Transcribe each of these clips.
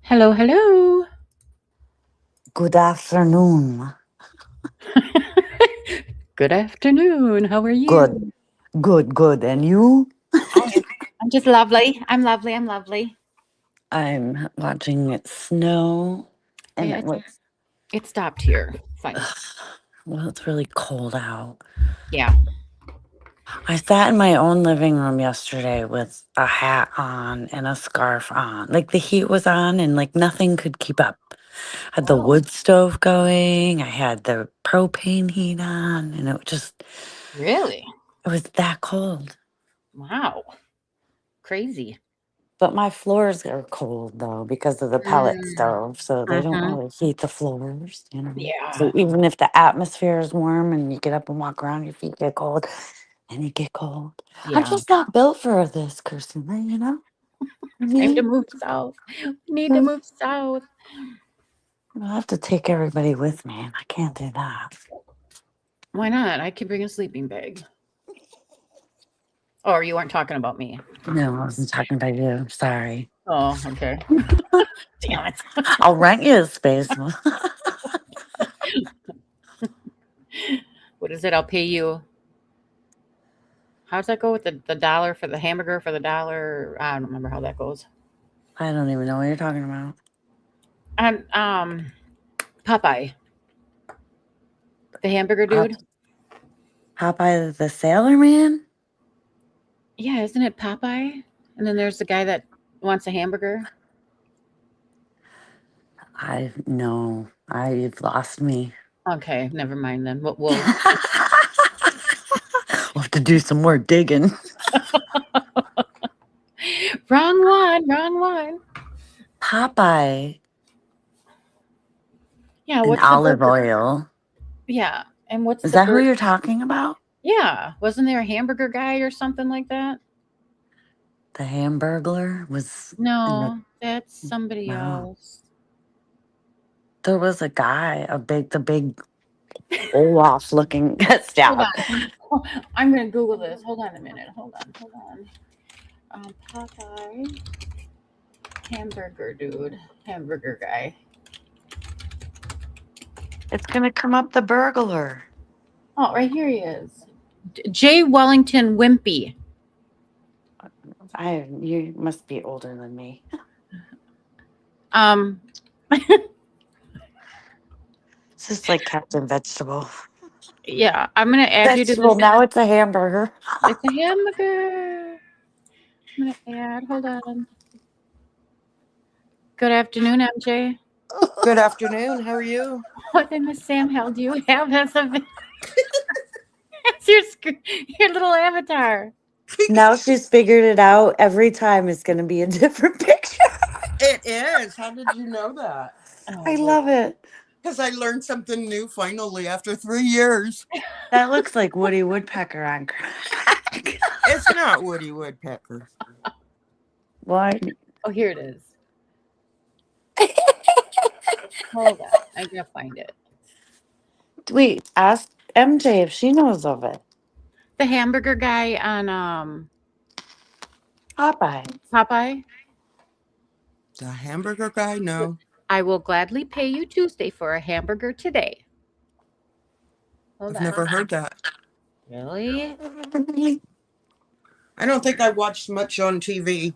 Hello, hello. Good afternoon. Good afternoon. How are Good, you? good. And you? I'm just lovely. I'm lovely. I'm lovely. I'm watching it snow, and Yeah, it was, it stopped here. Fine. well, it's really cold out. Yeah. I sat in my own living room yesterday with a hat on and a scarf on. Like the heat was on, and like nothing could keep up. I had the Oh, wood stove going, I had the propane heat on, and really? it was that cold. Wow. Crazy. But my floors are cold though because of the pellet Mm, stove, so they don't uh-huh. really heat the floors, you know. So Yeah. even if the atmosphere is warm and you get up and walk around, your feet get cold, and you get cold. I'm Yeah. just not built for this, Christina. You know. I Time to mean, move south. We need to I'll move south. have to take everybody with me, and I can't do that. Why not? I could bring a sleeping bag. Or you weren't talking about me. No, I wasn't talking about you. Sorry. Oh, okay. Damn it. I'll rent you a space. What is it? I'll pay you. How's that go with the dollar for the hamburger for the dollar? I don't remember how that goes. I don't even know what you're talking about. And Popeye, the hamburger Pop, dude. Popeye the Sailor Man. Yeah, isn't it Popeye? And then there's the guy that wants a hamburger. I know. You've lost me. Okay, never mind then. We'll, We'll we'll have to do some more digging. wrong one, wrong one. Popeye Yeah, and what's the olive burger? oil. Yeah, and what's Is the that who bird? you're talking about? Yeah, wasn't there a hamburger guy or something like that? The Hamburglar was in the No, that's somebody no. else. There was a guy, the big Olaf looking Hold stop. on, I'm gonna Google this. Hold on a minute. Hold on, hold on. Popeye hamburger dude, hamburger guy. It's gonna come up the burglar. Oh, right here he is. J. Wellington Wimpy. You must be older than me. Um, It's just like Captain Vegetable. yeah, I'm gonna add you to Vegetable, this. now it's a hamburger. It's a hamburger. I'm gonna add. Hold on. Good afternoon, MJ. Good afternoon. How are you? What in the Sam hell do you have as a as your your little avatar? Now she's figured it out. Every time it's gonna be a different picture. It is. How did you know that? Oh, I hold love it. Because I learned something new finally after 3 years. That looks like Woody Woodpecker on crack. It's not Woody Woodpecker. What? oh, here it is. Hold on, I gotta find it. Wait, ask MJ if she knows of it. The hamburger guy on Popeye. Popeye. The hamburger guy? No. I will gladly pay you Tuesday for a hamburger today. Hold I've on. never heard that. Really? I don't think I watched much on TV.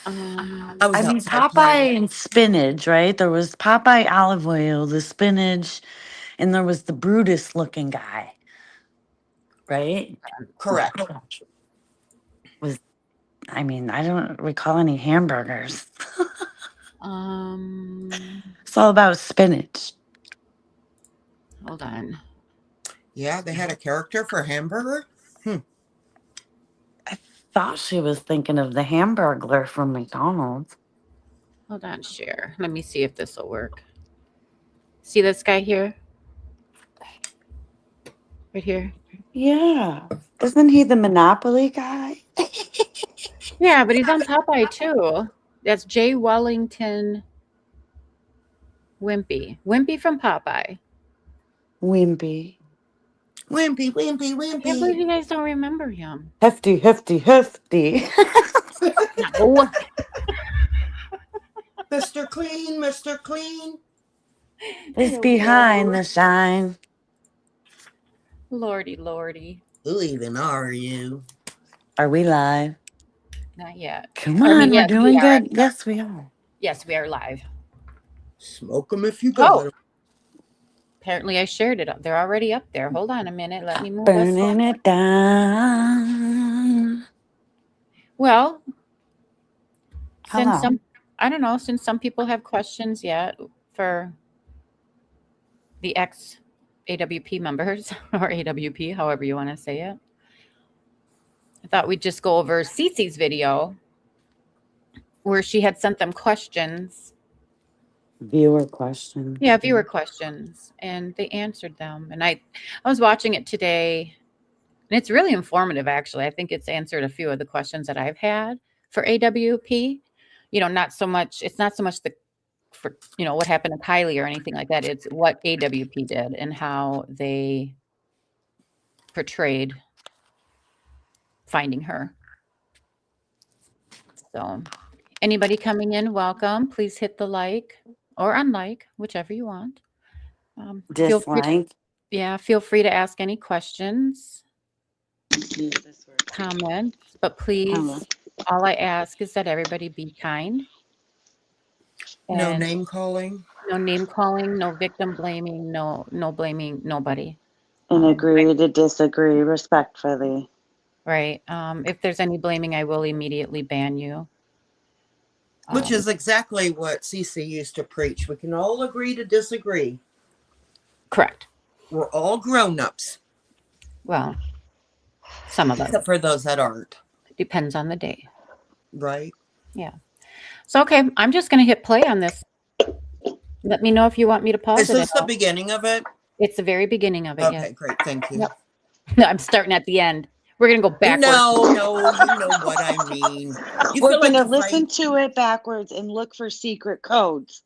I I was mean, outside playing. Popeye and spinach, right? There was Popeye olive oil, the spinach, and there was the Brutus looking guy, right? Correct. Was I mean, I don't recall any hamburgers. Um, It's all about spinach. hold on. Yeah, they had a character for hamburger? I thought she was thinking of the Hamburglar from McDonald's. Hold on, share. Let me see if this will work. See this guy here? Right here? Yeah. Isn't he the Monopoly guy? Yeah, but he's on Popeye too. That's Jay Wellington Wimpy. Wimpy from Popeye. Wimpy. Wimpy, wimpy, I can't believe wimpy. you guys don't remember him. Hefty, hefty, hefty. No. Clean, Mr. Clean. It's behind the shine. Lordy, lordy. Who even are you? Are we live? Not yet. Come I on, mean, we're yes, we doing are. good. Yes, we are. Yes, we are live. Smoke them if you got 'em. Apparently I shared it. They're already up there. Hold on a minute. Let me move this Burning one. it down. Well, since Hello. some, I don't know, since some people have questions yet for the ex AWP members or AWP, however you want to say it, I thought we'd just go over Cece's video where she had sent them questions. Viewer question. Yeah, viewer questions, and they answered them. And I was watching it today, and it's really informative, actually. I think it's answered a few of the questions that I've had for AWP. You know, not so much, it's not so much for what happened to Kiely or anything like that. It's what AWP did and how they portrayed finding her. So anybody coming in, welcome. Please hit the like or unlike, whichever you want. Feel free, feel free to ask any questions, comments, but please, all I ask is that everybody be kind. No name calling. No name calling, no victim blaming, no blaming nobody. And agree to disagree respectfully. Right. If there's any blaming, I will immediately ban you. Which is exactly what Cici used to preach. We can all agree to disagree. Correct. We're all grown-ups. Well, some of us. Except for those that aren't. Depends on the day. Right. Yeah. So, okay, I'm just going to hit play on this. Let me know if you want me to pause it. Is this the beginning of it? It's the very beginning of it. Okay, yes. great. Thank you. Yep. No, I'm starting at the end. We're going to go backwards. No, you know what I mean. We're going to listen to it backwards and look for secret codes.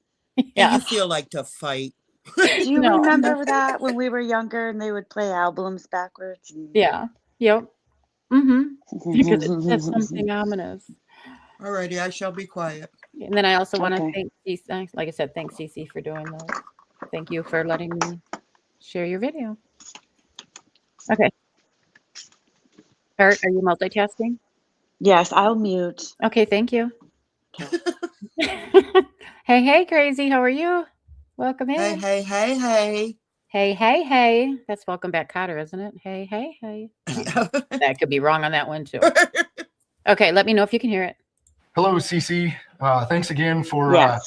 Yeah. You feel like to fight. Do you remember that when we were younger and they would play albums backwards? Yeah. Yep. Mm-hmm. Because it says something ominous. Alrighty, I shall be quiet. And then I also want to thank Cici, like I said, thanks Cici for doing those. Thank you for letting me share your video. Okay. Art, are you multitasking? Yes, I'll mute. Okay, thank you. Hey, crazy. How are you? Welcome in. Hey. That's welcome back, Cotter, isn't it? Hey. That could be wrong on that one too. Okay, let me know if you can hear it. Hello, Cici. Thanks again for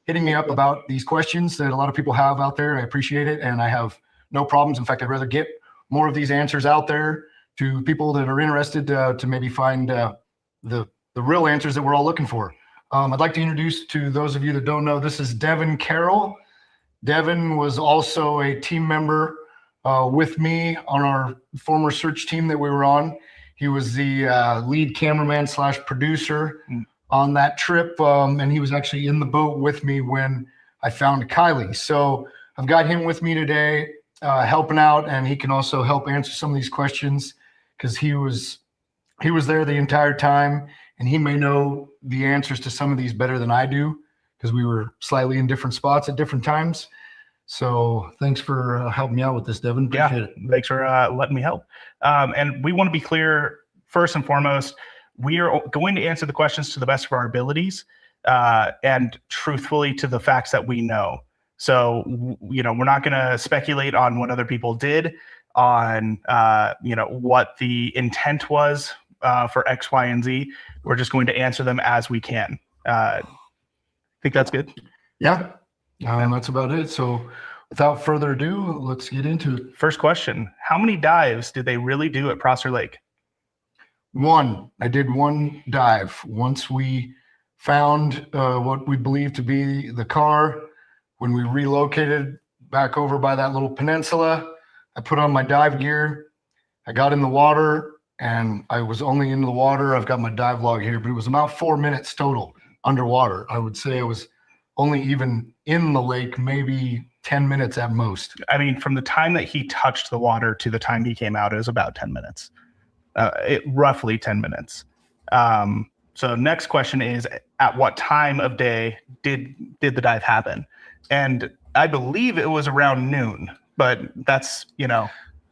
hitting me up about these questions that a lot of people have out there. I appreciate it, and I have no problems. In fact, I'd rather get more of these answers out there to people that are interested to maybe find the real answers that we're all looking for. I'd like to introduce to those of you that don't know, this is Devon Carroll. Devon was also a team member with me on our former search team that we were on. He was the lead cameraman / producer on that trip, and he was actually in the boat with me when I found Kiely. So I've got him with me today, helping out, and he can also help answer some of these questions because he was there the entire time, and he may know the answers to some of these better than I do because we were slightly in different spots at different times. So thanks for helping me out with this, Devon. Appreciate it. Thanks for letting me help. And we want to be clear, first and foremost, we are going to answer the questions to the best of our abilities and truthfully to the facts that we know. So, we're not going to speculate on what other people did, on, what the intent was for X, Y, and Z. We're just going to answer them as we can. Think that's good? Yeah, that's about it. So without further ado, let's get into it. First question, how many dives did they really do at Prosser Lake? One. I did one dive. Once we found what we believe to be the car, when we relocated back over by that little peninsula, I put on my dive gear. I got in the water, and I was only in the water. I've got my dive log here, but it was about 4 minutes total underwater. I would say I was only even in the lake, maybe 10 minutes at most. I mean, from the time that he touched the water to the time he came out, it was about 10 minutes. Roughly 10 minutes. So next question is, at what time of day did the dive happen? And I believe it was around noon, but that's,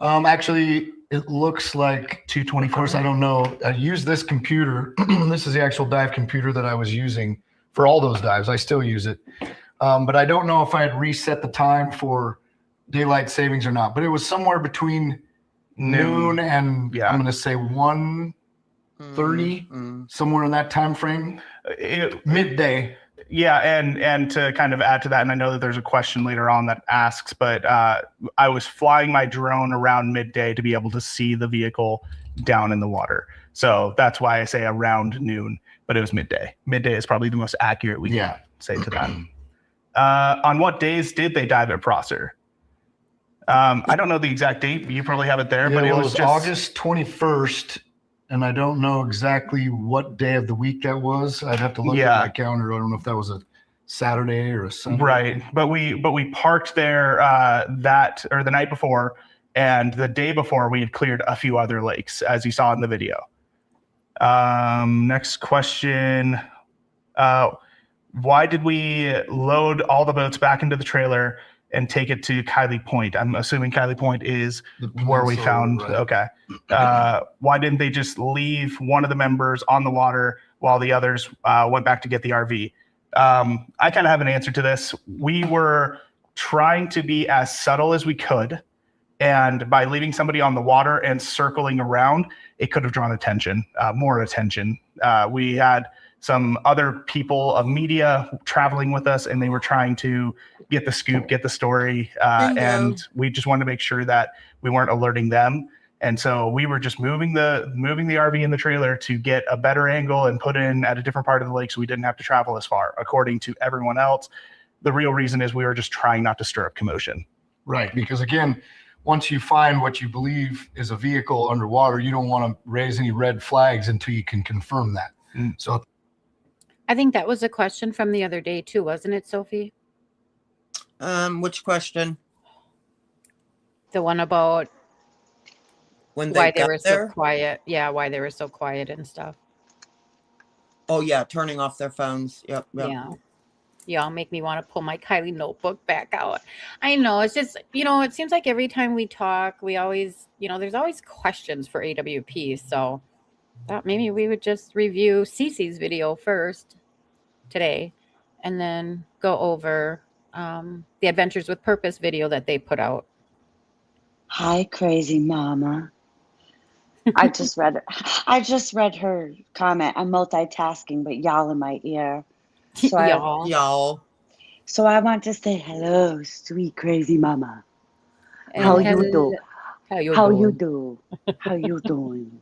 Actually, it looks like 2:25. Of course, I don't know. I use this computer. This is the actual dive computer that I was using for all those dives. I still use it. But I don't know if I had reset the time for daylight savings or not. But it was somewhere between noon and I'm going to say 1:30, somewhere in that time frame. Midday. Yeah, and to kind of add to that, and I know that there's a question later on that asks, but I was flying my drone around midday to be able to see the vehicle down in the water. So that's why I say around noon, but it was midday. Midday is probably the most accurate we can say to that. On what days did they dive at Prosser? I don't know the exact date. You probably have it there, but it was just August 21st. And I don't know exactly what day of the week that was. I'd have to look at my calendar. I don't know if that was a Saturday or a Sunday. Right, but we parked there the night before, and the day before we had cleared a few other lakes, as you saw in the video. Next question: why did we load all the boats back into the trailer and take it to Kiely Point? I'm assuming Kiely Point is where we found. Right. Okay. Why didn't they just leave one of the members on the water while the others went back to get the RV? I kind of have an answer to this. We were trying to be as subtle as we could. And by leaving somebody on the water and circling around, it could have drawn attention, more attention. We had some other people of media traveling with us, and they were trying to get the scoop, get the story. And we just wanted to make sure that we weren't alerting them. And so we were just moving the RV in the trailer to get a better angle and put in at a different part of the lake so we didn't have to travel as far, according to everyone else. The real reason is we were just trying not to stir up commotion. Right, because again, once you find what you believe is a vehicle underwater, you don't want to raise any red flags until you can confirm that. So I think that was a question from the other day too, wasn't it, Sophie? Which question? The one about When why they were there? so quiet. Yeah, why they were so quiet and stuff. Oh yeah, turning off their phones. Yep. Yeah. Y'all make me want to pull my Kiely notebook back out. I know, it's just, it seems like every time we talk, we always, there's always questions for AWP. So thought maybe we would just review Cece's video first today and then go over the Adventures with Purpose video that they put out. Hi, crazy mama. I just read her comment. I'm multitasking, but y'all in my ear. So y'all. So I want to say hello, sweet crazy mama. And How you do? How you do? How you doing?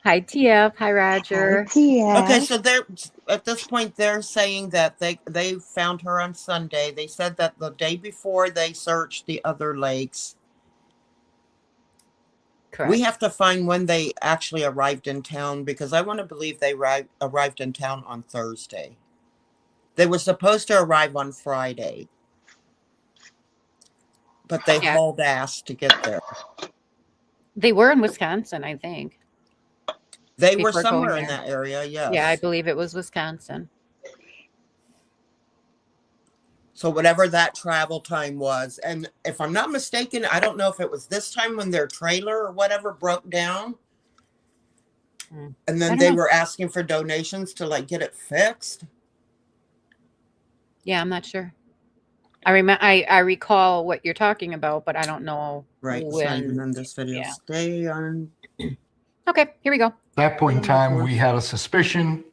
Hi, TF. Hi, Roger. Hi, TF. Okay, so they're at this point they're saying that they found her on Sunday. They said that the day before they searched the other lakes. Correct. We have to find when they actually arrived in town, because I want to believe they arrived in town on Thursday. They were supposed to arrive on Friday, but they hauled ass to get there. They were in Wisconsin, I think. They were somewhere in that area, yes. Yeah, I believe it was Wisconsin. So whatever that travel time was, and if I'm not mistaken, I don't know if it was this time when their trailer or whatever broke down, and then they were asking for donations to get it fixed. Yeah, I'm not sure. I recall what you're talking about, but I don't know. Right, it's not even in this video. Yeah. Stay on. Okay, here we go. At that point in time, we had a suspicion,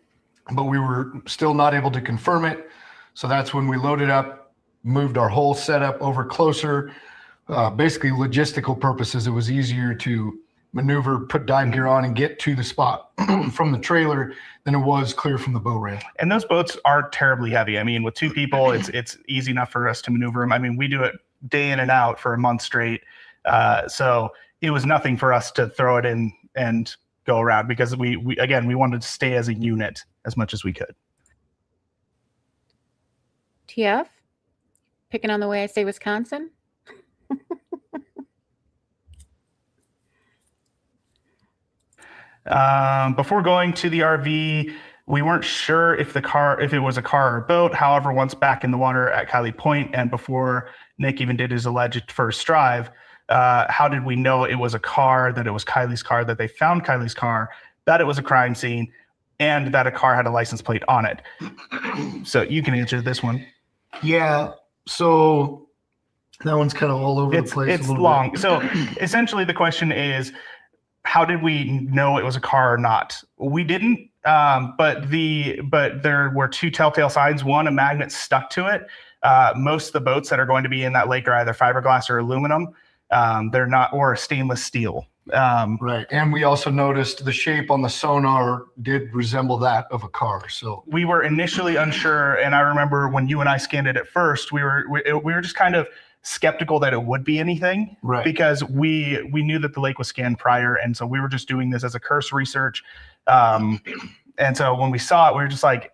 but we were still not able to confirm it. So that's when we loaded up, moved our whole setup over closer. Basically, logistical purposes, it was easier to maneuver, put dive gear on, and get to the spot from the trailer than it was clear from the boat ramp. And those boats are terribly heavy. I mean, with two people, it's easy enough for us to maneuver them. I mean, we do it day in and out for a month straight. So it was nothing for us to throw it in and go around, because we wanted to stay as a unit as much as we could. TF? Picking on the way I say Wisconsin? Before going to the RV, we weren't sure if it was a car or a boat. However, once back in the water at Kiely Point and before Nick even did his alleged first drive, how did we know it was a car, that it was Kiely's car, that they found Kiely's car, that it was a crime scene, and that a car had a license plate on it? So you can answer this one. Yeah. So that one's kind of all over the place. It's long. So essentially the question is, how did we know it was a car or not? We didn't, but there were two telltale signs. One, a magnet stuck to it. Most of the boats that are going to be in that lake are either fiberglass or aluminum. They're not, or stainless steel. Right. And we also noticed the shape on the sonar did resemble that of a car. So we were initially unsure. And I remember when you and I scanned it at first, we were just kind of skeptical that it would be anything, right? Because we knew that the lake was scanned prior, and so we were just doing this as a cursory research. And so when we saw it, we were just like,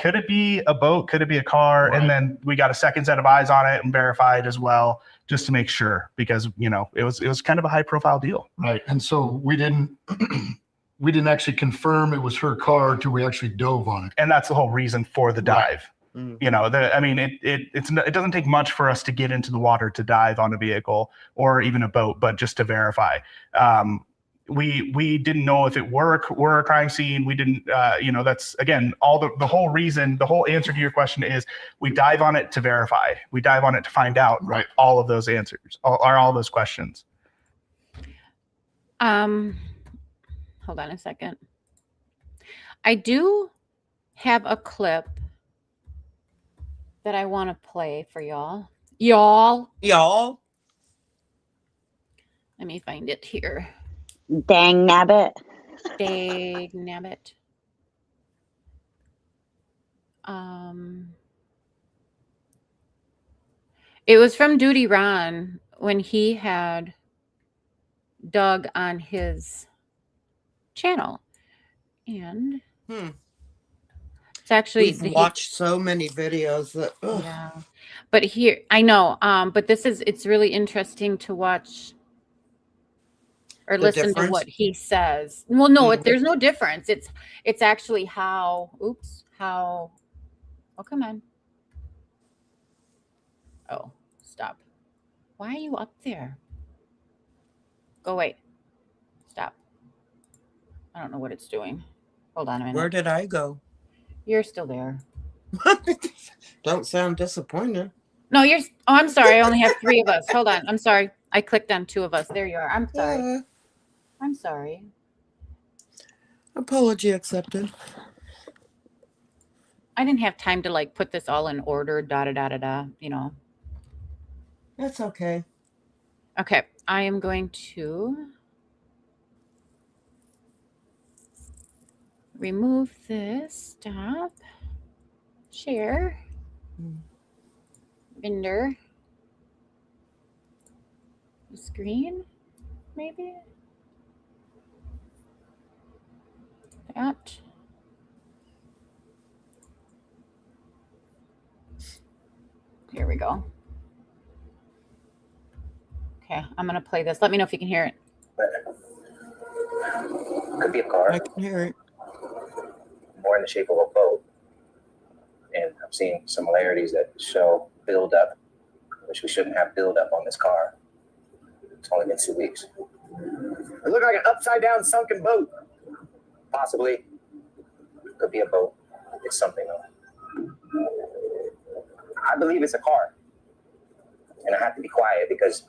could it be a boat? Could it be a car? Right. And then we got a second set of eyes on it and verified as well, just to make sure, because it was kind of a high profile deal, right? And so we didn't actually confirm it was her car until we actually dove on it, and that's the whole reason for the dive. Right. Mm. It doesn't take much for us to get into the water to dive on a vehicle or even a boat, but just to verify. We didn't know if it were a crime scene. We didn't, that's again, all the whole reason, the whole answer to your question is we dive on it to verify. We dive on it to find out, right, all of those answers, all those questions. Hold on a second. I do have a clip that I want to play for y'all. Y'all. Let me find it here. Dang nabbit. Dang nabbit. It was from Duty Ron when he had Doug on his channel. And it's actually we've watched so many videos that yeah. But here I know, but it's really interesting to watch or listen to what he says. Well, no, there's no difference. It's actually how oh, come on. Oh, stop. Why are you up there? Go away. Stop. I don't know what it's doing. Hold on a minute. Where did I go? You're still there. Don't sound disappointed. No, oh, I'm sorry. I only have 3 of us. Hold on. I'm sorry. I clicked on 2 of us. There you are. I'm sorry. Yeah. I'm sorry. Apology accepted. I didn't have time to put this all in order, That's okay. Okay. I am going to remove this. Stop. Share. Render. The screen, maybe? That. Here we go. Okay, I'm going to play this. Let me know if you can hear it. Could be a car. I can hear it. More in the shape of a boat. And I'm seeing similarities that show buildup, which we shouldn't have buildup on this car. It's only been 2 weeks. It looked like an upside down sunken boat. Possibly. Could be a boat. It's something though. I believe it's a car. And I have to be quiet because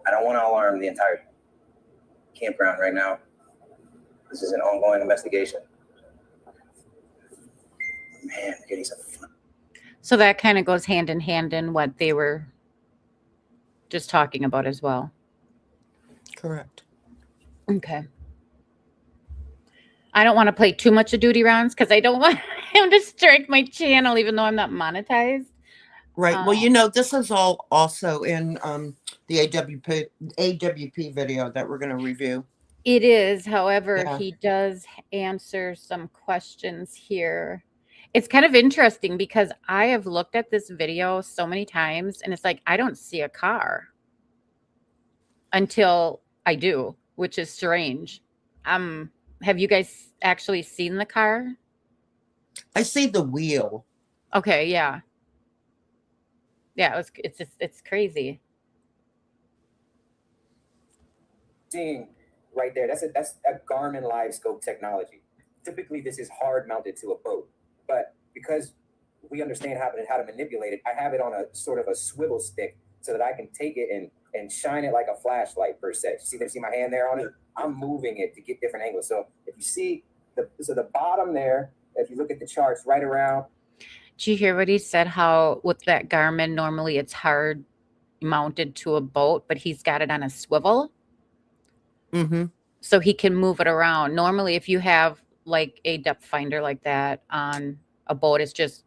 I don't want to alarm the entire campground right now. This is an ongoing investigation. Man, getting some fun. So that kind of goes hand in hand in what they were just talking about as well. Correct. Okay. I don't want to play too much of Duty Rounds because I don't want him to strike my channel, even though I'm not monetized. Right. Well, this is all also in the AWP video that we're going to review. It is. However, Yeah. he does answer some questions here. It's kind of interesting because I have looked at this video so many times and it's like, I don't see a car until I do, which is strange. Have you guys actually seen the car? I see the wheel. Okay, yeah. Yeah, it's crazy. Seeing right there, that's a Garmin live scope technology. Typically, this is hard mounted to a boat, but because we understand how to manipulate it, I have it on a sort of a swivel stick so that I can take it and shine it like a flashlight per se. See my hand there on it? I'm moving it to get different angles. So if you see the bottom there, if you look at the charts right around. Did you hear what he said? How with that Garmin, normally it's hard mounted to a boat, but he's got it on a swivel. Mm-hmm. So he can move it around. Normally, if you have like a depth finder like that on a boat, it's just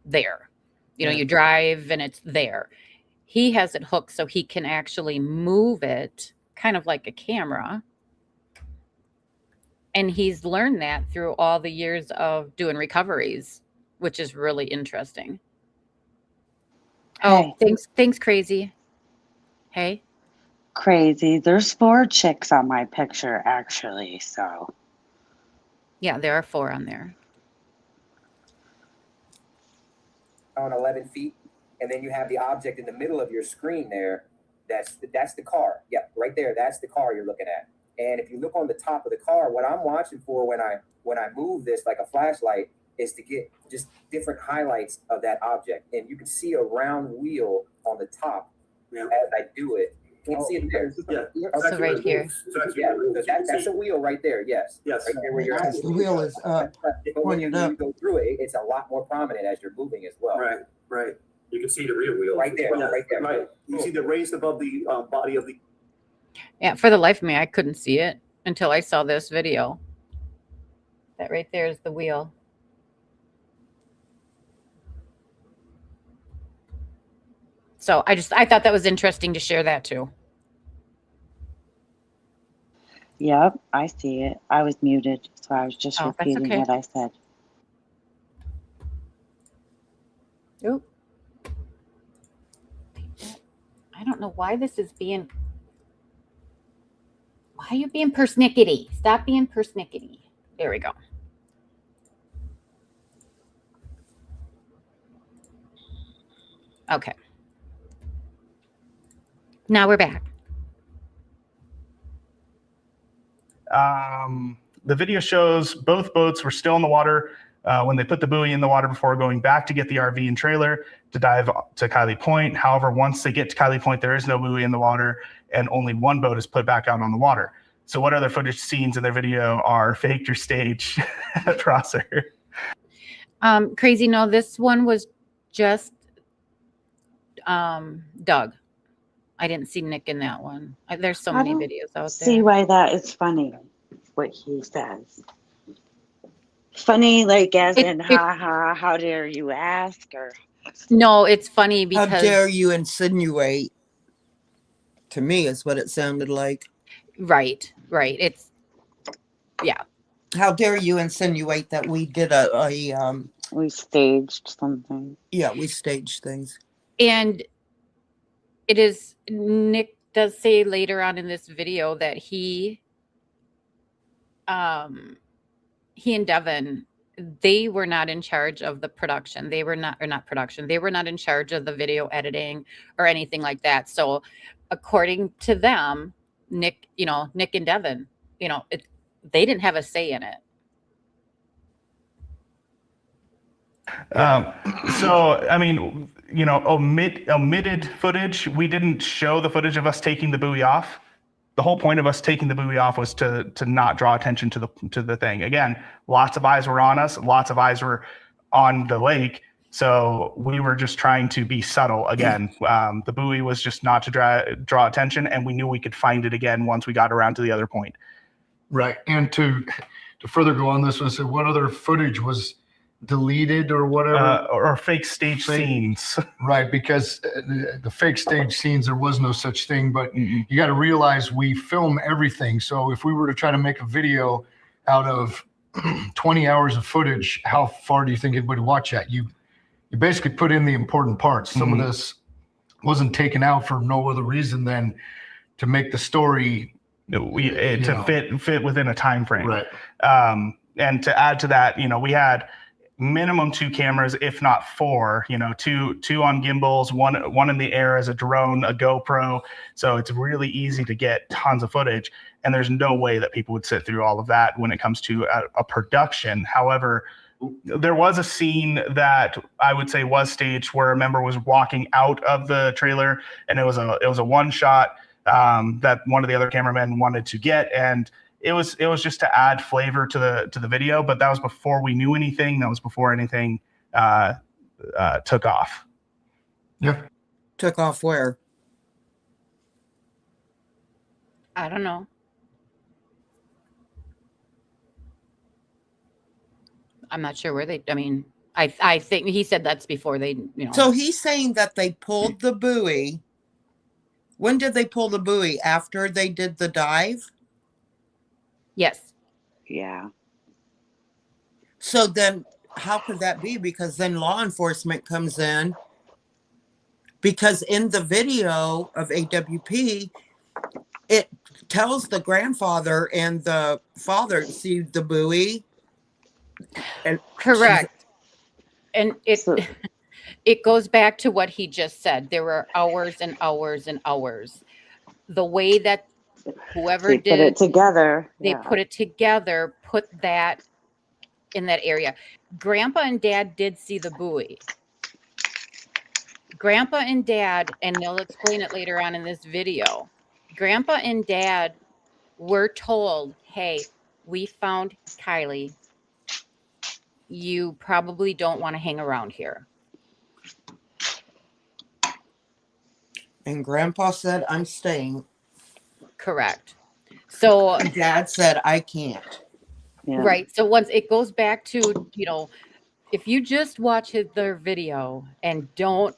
there. You know, you drive and it's there. He has it hooked so he can actually move it kind of like a camera. And he's learned that through all the years of doing recoveries, which is really interesting. Oh, thanks, Crazy. Hey. Crazy. There's 4 chicks on my picture, actually. So. Yeah, there are 4 on there. On 11 feet, and then you have the object in the middle of your screen there. That's the car. Yeah, right there. That's the car you're looking at. And if you look on the top of the car, what I'm watching for when I move this like a flashlight is to get just different highlights of that object. And you can see a round wheel on the top as I do it. You can see it there. Yeah. Also right here. Yeah, that's a wheel right there. Yes. Right there where Yes, the wheel is up. But when you go through it, it's a lot more prominent as you're moving as well. Right. You can see the rear wheel. Right there. Right. You see the raised above the body of the. Yeah, for the life of me, I couldn't see it until I saw this video. That right there is the wheel. So I thought that was interesting to share that too. Yep, I see it. I was muted, so I was just repeating what I said. Oop. I don't know why this is being. Why are you being persnickety? Stop being persnickety. There we go. Okay. Now we're back. The video shows both boats were still in the water when they put the buoy in the water before going back to get the RV and trailer to dive to Kiely Point. However, once they get to Kiely Point, there is no buoy in the water and only one boat is put back out on the water. So what other footage scenes in their video are faked or staged at Prosser? Crazy. No, this one was just Doug. I didn't see Nick in that one. There's so many videos out there. See why that is funny, what he says. Funny, like as in, how dare you ask? Or no, it's funny because. How dare you insinuate? To me, is what it sounded like. Right. It's, yeah. How dare you insinuate that we did we staged something. Yeah, we staged things. And it is, Nick does say later on in this video that he and Devon, they were not in charge of the production. They were not in charge of the video editing or anything like that. So according to them, Nick and Devon, they didn't have a say in it. So, I mean, omitted footage. We didn't show the footage of us taking the buoy off. The whole point of us taking the buoy off was to not draw attention to the thing. Again, lots of eyes were on us. Lots of eyes were on the lake. So we were just trying to be subtle again. The buoy was just not to draw attention, and we knew we could find it again once we got around to the other point. Right. And to further go on this one, so what other footage was deleted or whatever? Or fake stage scenes. Right, because the fake stage scenes, there was no such thing. But you got to realize we film everything. So if we were to try to make a video out of 20 hours of footage, how far do you think anybody would watch that? You basically put in the important parts. Some of this wasn't taken out for no other reason than to make the story to fit within a time frame. Right. And to add to that, we had minimum 2 cameras, if not 4. Two on gimbals, one in the air as a drone, a GoPro. So it's really easy to get tons of footage. And there's no way that people would sit through all of that when it comes to a production. However, there was a scene that I would say was staged where a member was walking out of the trailer, and it was a one shot that one of the other cameramen wanted to get, and it was just to add flavor to the video. But that was before we knew anything. That was before anything took off. Yeah. Took off where? I don't know. I'm not sure where I think he said that's before they, So he's saying that they pulled the buoy. When did they pull the buoy? After they did the dive? Yes. Yeah. So then how could that be? Because then law enforcement comes in. Because in the video of AWP, it tells the grandfather and the father to see the buoy. And Correct. And it goes back to what he just said. There were hours and hours and hours. The way that whoever They did put it together. they put it together, put that in that area. Grandpa and Dad did see the buoy. Grandpa and Dad, and they'll explain it later on in this video. Grandpa and Dad were told, hey, we found Kiely. You probably don't want to hang around here. And Grandpa said, I'm staying. Correct. So And Dad said, I can't. Yeah. right. So once it goes back to, if you just watch their video and don't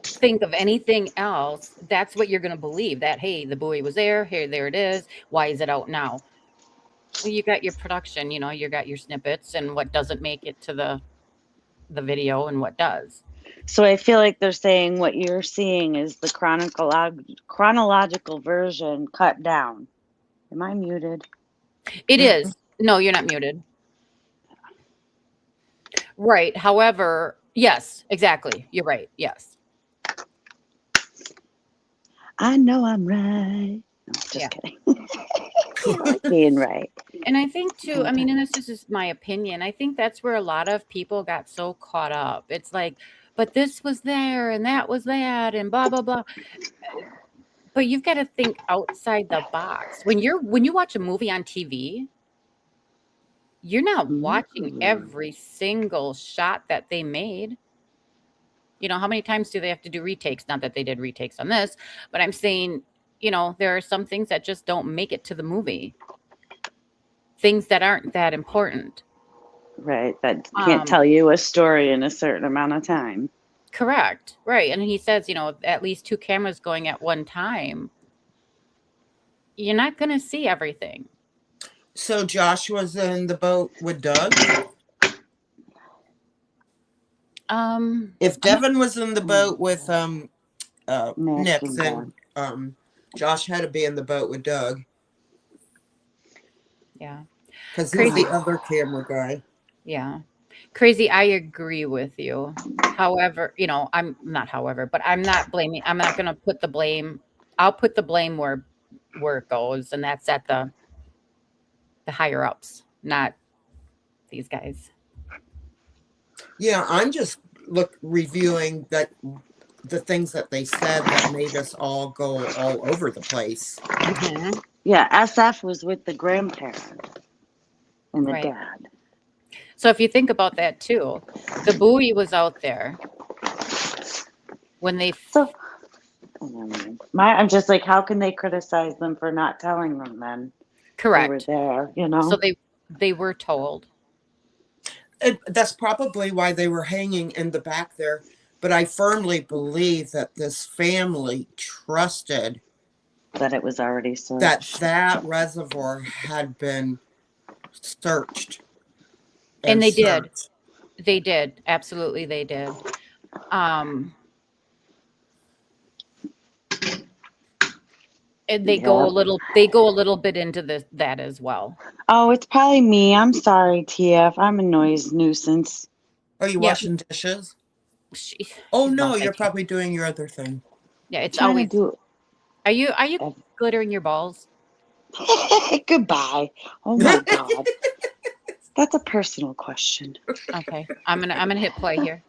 think of anything else, that's what you're going to believe, that, hey, the buoy was there. Here, there it is. Why is it out now? Well, you got your production, you got your snippets and what doesn't make it to the video and what does. So I feel like they're saying what you're seeing is the chronological version cut down. Am I muted? It is. No, you're not muted. Right. However, yes, exactly. You're right. Yes. I know I'm right. No, just kidding. I like being right. And I think too, and this is just my opinion, I think that's where a lot of people got so caught up. It's like, but this was there and that was that and blah, blah, blah. But you've got to think outside the box. When you watch a movie on TV, you're not watching every single shot that they made. How many times do they have to do retakes? Not that they did retakes on this, but I'm saying, there are some things that just don't make it to the movie. Things that aren't that important. Right. That can't tell you a story in a certain amount of time. Correct. Right. And he says, at least 2 cameras going at one time. You're not going to see everything. So Josh was in the boat with Doug? If Devon was in the boat with Nick, then Josh had to be in the boat with Doug. Yeah. Because he's the other camera guy. Yeah. Crazy. I agree with you. However, but I'm not blaming. I'm not going to put the blame. I'll put the blame where it goes. And that's at the higher ups, not these guys. Yeah. I'm just reviewing that the things that they said that made us all go all over the place. Mm-hmm. Yeah. SF was with the grandparent and the dad. So if you think about that too, the buoy was out there when they. I'm just like, how can they criticize them for not telling them then? Correct. They were there, So they were told. That's probably why they were hanging in the back there. But I firmly believe that this family trusted that it was already searched. That reservoir had been searched. And they did. They did. Absolutely, they did. And they go a little bit into that as well. Oh, it's probably me. I'm sorry, TF. I'm a noise nuisance. Are you Yeah. washing dishes? She's Oh no, you're multitasking. probably doing your other thing. Yeah, it's Trying always. to do Are you glittering your balls? Goodbye. Oh my God. That's a personal question. Okay, I'm gonna hit play here.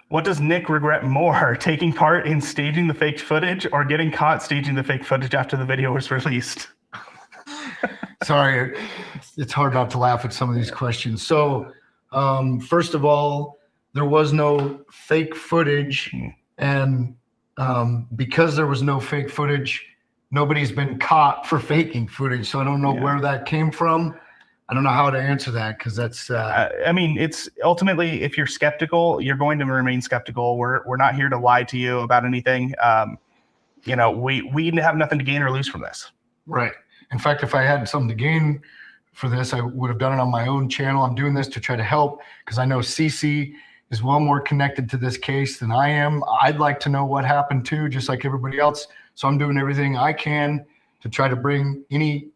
What does Nick regret more, taking part in staging the fake footage or getting caught staging the fake footage after the video was released? Sorry, it's hard not to laugh at some of these questions. So, first of all, there was no fake footage, and because there was no fake footage, nobody's been caught for faking footage. So I don't know where that came from. I don't know how to answer that because that's. I mean, it's ultimately, if you're skeptical, you're going to remain skeptical. We're not here to lie to you about anything. You know, we have nothing to gain or lose from this. Right. In fact, if I had something to gain for this, I would have done it on my own channel. I'm doing this to try to help because I know CC is well more connected to this case than I am. I'd like to know what happened too, just like everybody else. So I'm doing everything I can to try to bring any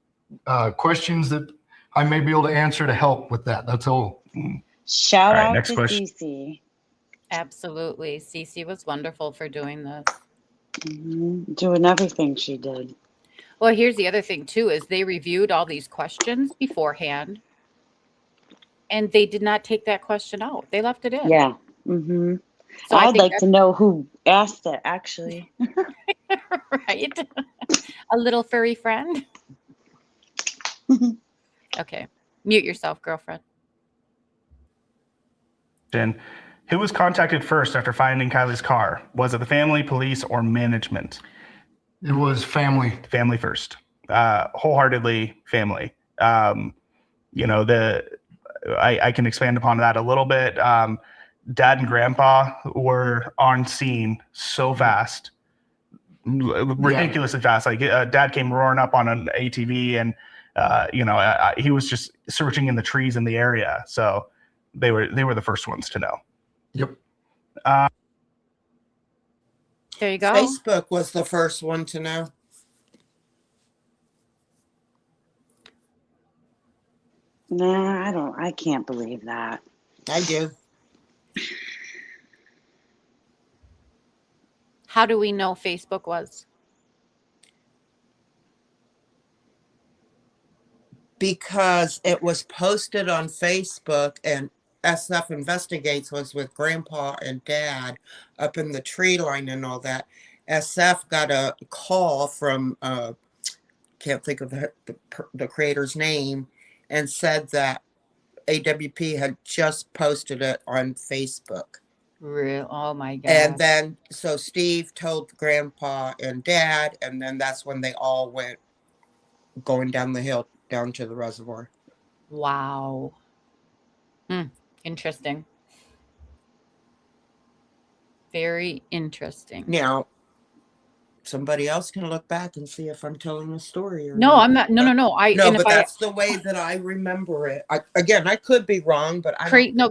questions that I may be able to answer to help with that. That's all. Shout out next to question. Cece. Absolutely, Cece was wonderful for doing this. Doing everything she did. Well, here's the other thing too: is they reviewed all these questions beforehand, and they did not take that question out. They left it in. Yeah. Mm-hmm. So I'd like to know who asked it, actually. Right? A little furry friend. Okay. Mute yourself, girlfriend. Who was contacted first after finding Kiely's car? Was it the family, police, or management? It was family. Family first. Wholeheartedly family. You know, I can expand upon that a little bit. Dad and grandpa were on scene so fast, ridiculously fast. Like dad came roaring up on an ATV and you know, he was just searching in the trees in the area. So they were the first ones to know. Yep. There you go. Facebook was the first one to know. Nah, I can't believe that. I do. How do we know Facebook was? Because it was posted on Facebook and SF Investigates was with Grandpa and Dad up in the tree line and all that. SF got a call from, can't think of the creator's name, and said that AWP had just posted it on Facebook. Real? Oh my God. And then, so Steve told Grandpa and Dad, and then that's when they all went going down the hill, down to the reservoir. Wow. Interesting. Very interesting. Now, somebody else can look back and see if I'm telling a story or No, not. I'm not. No. But that's the way that I remember it. I could be wrong, but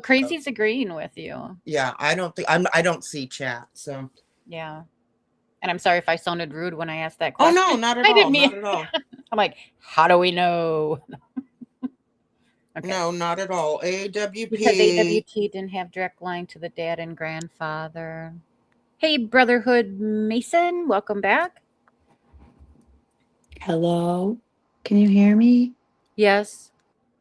Crazy's agreeing with you. Yeah, I don't think I don't see chat. So yeah, and I'm sorry if I sounded rude when I asked that question. Oh no, not at all. Didn't mean. Not at all. I'm like, how do we know? Okay. No, not at all. AWP. Because AWP didn't have direct line to the dad and grandfather. Hey, Brotherhood Mason, welcome back. Hello? Can you hear me? Yes.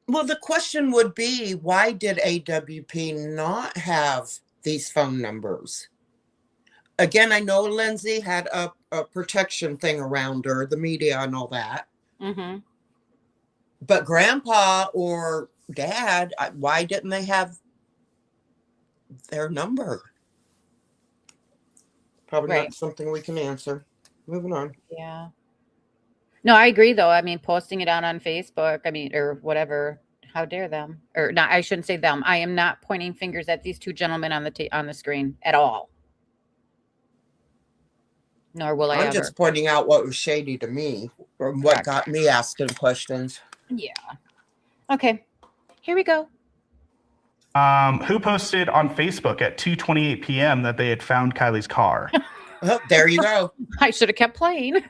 Well, the question would be, why did AWP not have these phone numbers? Again, I know Lindsay had a protection thing around her, the media and all that. Mm-hmm. But Grandpa or Dad, why didn't they have their number? Probably not something we can answer. Moving on. Yeah. No, I agree, though. I mean, posting it out on Facebook, or whatever. How dare them? Or not? I shouldn't say them. I am not pointing fingers at these two gentlemen on the screen at all. Nor will I ever. I'm just pointing out what was shady to me, or what got me asking questions. Yeah. Okay. Here we go. Who posted on Facebook at 2:28 p.m. that they had found Kiely's car? Oh, there you go. I should have kept playing.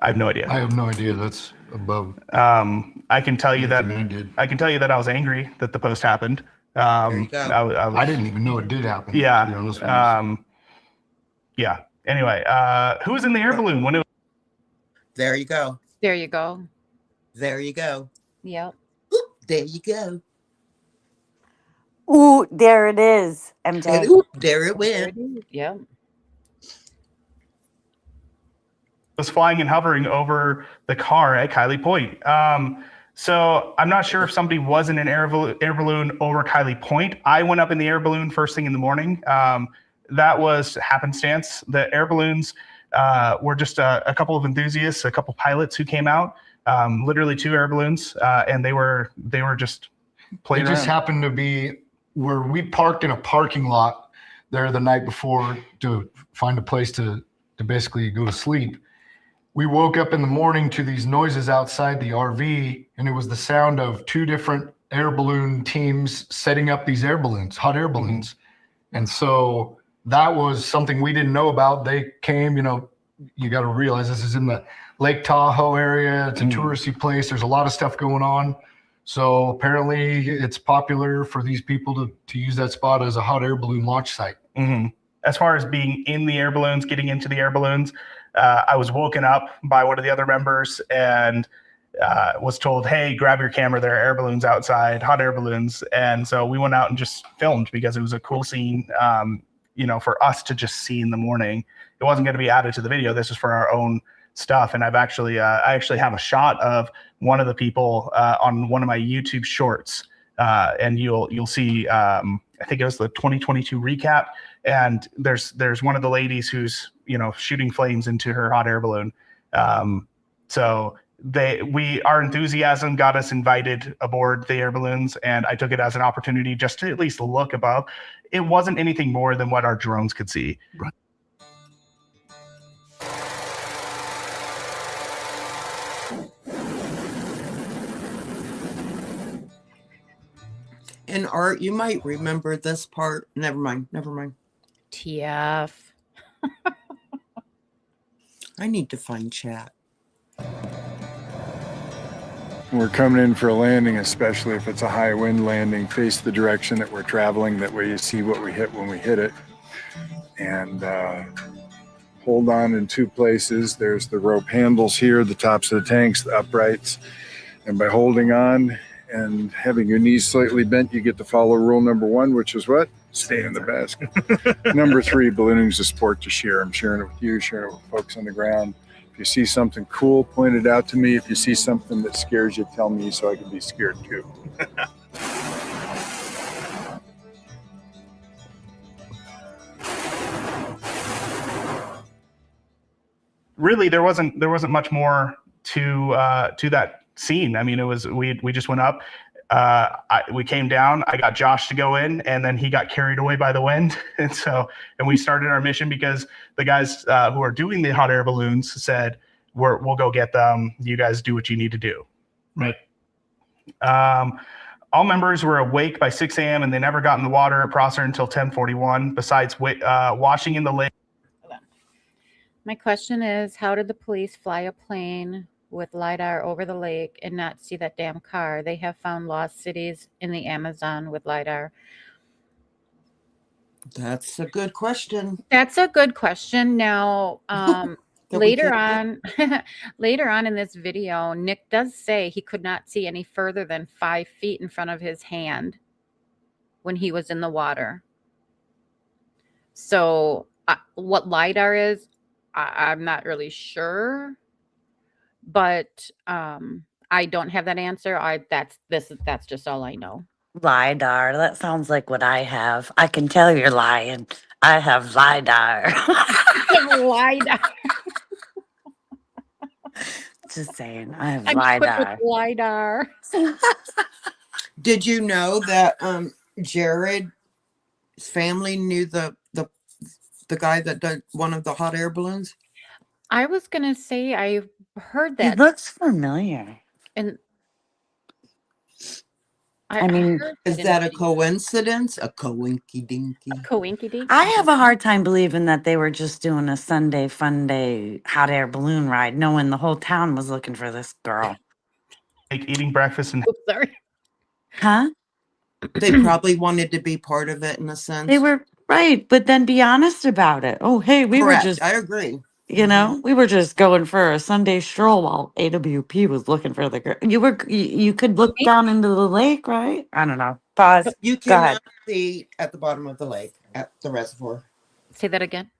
I have no idea. I have no idea. That's above. I can tell you that Did. I can tell you that I was angry that the post happened. There you go. I didn't even know it did happen. Yeah. To be honest with you. Yeah. Anyway, who was in the air balloon when it? There you go. There you go. There you go. Yep. Oop, there you go. Ooh, there it is. MJ. And oop, there it There went. it is. Yep. Was flying and hovering over the car at Kiely Point. So I'm not sure if somebody was in an air balloon over Kiely Point. I went up in the air balloon first thing in the morning. That was happenstance. The air balloons were just a couple of enthusiasts, a couple pilots who came out. Literally 2 air balloons, and they were just playing It just around. happened to be where we parked in a parking lot there the night before to find a place to basically go to sleep. We woke up in the morning to these noises outside the RV, and it was the sound of 2 different air balloon teams setting up these air balloons, hot air balloons. And so that was something we didn't know about. They came, you got to realize this is in the Lake Tahoe area. It's a touristy place. There's a lot of stuff going on. So apparently it's popular for these people to use that spot as a hot air balloon launch site. As far as being in the air balloons, getting into the air balloons, I was woken up by one of the other members and was told, hey, grab your camera. There are air balloons outside, hot air balloons. And so we went out and just filmed because it was a cool scene, for us to just see in the morning. It wasn't going to be added to the video. This is for our own stuff. And I actually have a shot of one of the people on one of my YouTube shorts. And you'll see, I think it was the 2022 recap. And there's one of the ladies who's, shooting flames into her hot air balloon. So our enthusiasm got us invited aboard the air balloons, and I took it as an opportunity just to at least look above. It wasn't anything more than what our drones could see. Right. And Art, you might remember this part. Never mind. TF. I need to find chat. We're coming in for a landing, especially if it's a high wind landing, face the direction that we're traveling. That way you see what we hit when we hit it. And hold on in 2 places. There's the rope handles here, the tops of the tanks, the uprights. And by holding on and having your knees slightly bent, you get to follow rule number 1, which is what? Stay in the basket. Number 3, ballooning is a sport to share. I'm sharing it with you, sharing it with folks on the ground. If you see something cool, point it out to me. If you see something that scares you, tell me so I can be scared too. Really, there wasn't much more to that scene. I mean, it was we just went up. We came down. I got Josh to go in, and then he got carried away by the wind. And we started our mission because the guys who are doing the hot air balloons said, we'll go get them. You guys do what you need to do. Right. All members were awake by 6 a.m. and they never got in the water at Prosser until 10:41. Besides washing in the lake. My question is, how did the police fly a plane with LiDAR over the lake and not see that damn car? They have found lost cities in the Amazon with LiDAR. That's a good question. That's a good question. Now, later on in this video, Nick does say he could not see any further than 5 feet in front of his hand when he was in the water. So what LiDAR is, I'm not really sure, but I don't have that answer. That's just all I know. LiDAR. That sounds like what I have. I can tell you're lying. I have LiDAR. LiDAR. Just saying, I have I'm LiDAR. quick with LiDAR. Did you know that Jared's family knew the guy that did one of the hot air balloons? I was gonna say I heard He that, looks familiar. and I mean, heard Is in that a video. coincidence? A coinky dinky. Coinky dink? I have a hard time believing that they were just doing a Sunday fun day hot air balloon ride, knowing the whole town was looking for this girl. Like eating breakfast and Oops, sorry. Huh? They probably wanted to be part of it in a sense. They were right, but then be honest about it. Oh, hey, we were Correct. just, I agree. you know, we were just going for a Sunday stroll while AWP was looking for the girl. You could look down into the lake, right? I don't know. Pause. You Go ahead. cannot see at the bottom of the lake at the reservoir. Say that again.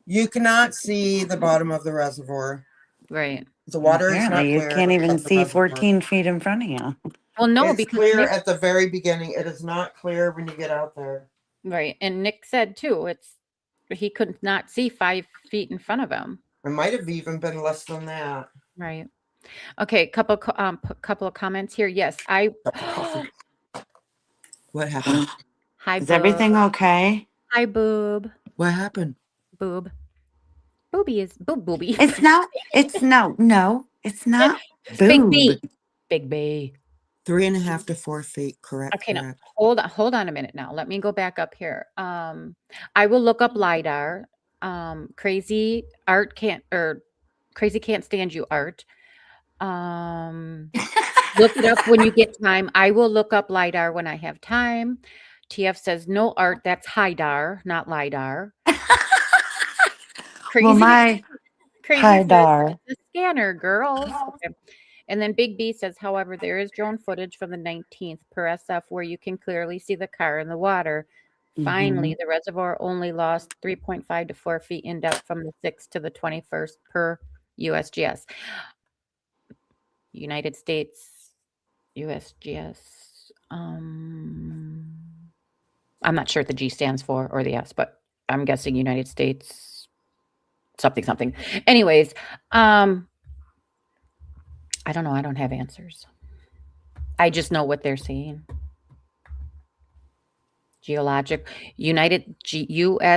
You cannot see the bottom of the reservoir. Right. The water is not Apparently, you clear. can't even at the see reservoir. 14 feet in front of you. Well, no, It's because clear Nick, at the very beginning. It is not clear when you get out there. right, and Nick said too, he could not see 5 feet in front of him. It might have even been less than that. Right. Okay, couple of comments here. Yes, I. What happened? Hi, Is boob. everything okay? Hi, boob. What happened? Boob. Booby is booby. It's not. It's no. It's not. Big Boob. B. Big B. 3.5 to 4 feet. Correct. Okay, now correct. hold on a minute now. Let me go back up here. I will look up LiDAR. Crazy can't stand you, Art. Look it up when you get time. I will look up LiDAR when I have time. TF says no, Art, that's HIDAR, not LiDAR. Crazy, Well, my crazy HIDAR. says it's a scanner, girls. Okay. And then Big B says, however, there is drone footage from the 19th per SF where you can clearly see the car in the water. Finally, the reservoir only lost 3.5 to 4 feet in depth from the 6th to the 21st per USGS. United States USGS. I'm not sure what the G stands for or the S, but I'm guessing United States something. Anyways, I don't know. I don't have answers. I just know what they're saying. U.S.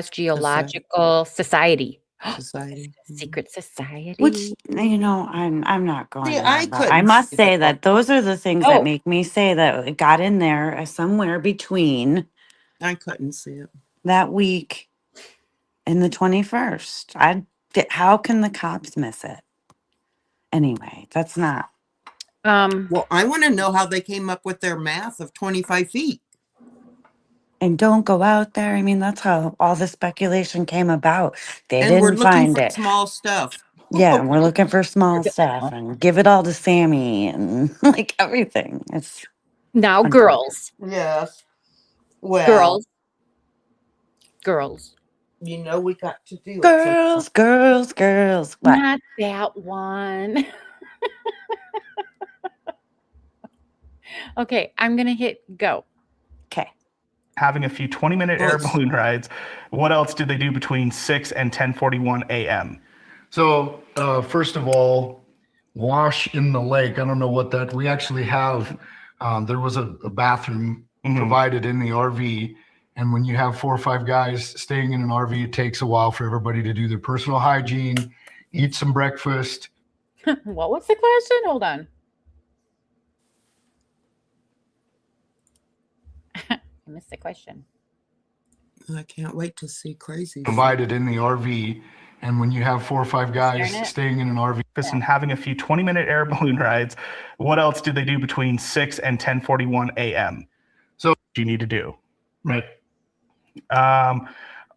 Geological Society. Society. Secret society. Which I'm not going. See, there, I but couldn't I must see say the that those are the things Oh. that make me say that it got in there somewhere between I couldn't see it. that week and the 21st. How can the cops miss it? Anyway, that's not. Well, I want to know how they came up with their math of 25 feet. And don't go out there. I mean, that's how all the speculation came about. They And we're didn't looking find for it. small stuff. Yeah, and we're looking for small stuff and give it all to Sammy and like everything. It's Now, unfortunate. girls. Yes. Well, Girls. you know we got to do it. Girls. What? Not that one. Okay, I'm going to hit go. Okay. having a few 20-minute air Close. balloon rides. What else do they do between 6 and 10:41 a.m.? So first of all, wash in the lake. I don't know what that, we actually have, there was a bathroom provided in the RV. And when you have 4 or 5 guys staying in an RV, it takes a while for everybody to do their personal hygiene, eat some breakfast. What was the question? Hold on. I missed the question. I can't wait to see crazy. Provided in the RV. And when you have 4 or 5 guys Darn it. staying in an RV. And having a few 20-minute air balloon rides. What else do they do between 6 and 10:41 a.m.? So you need to do. Right.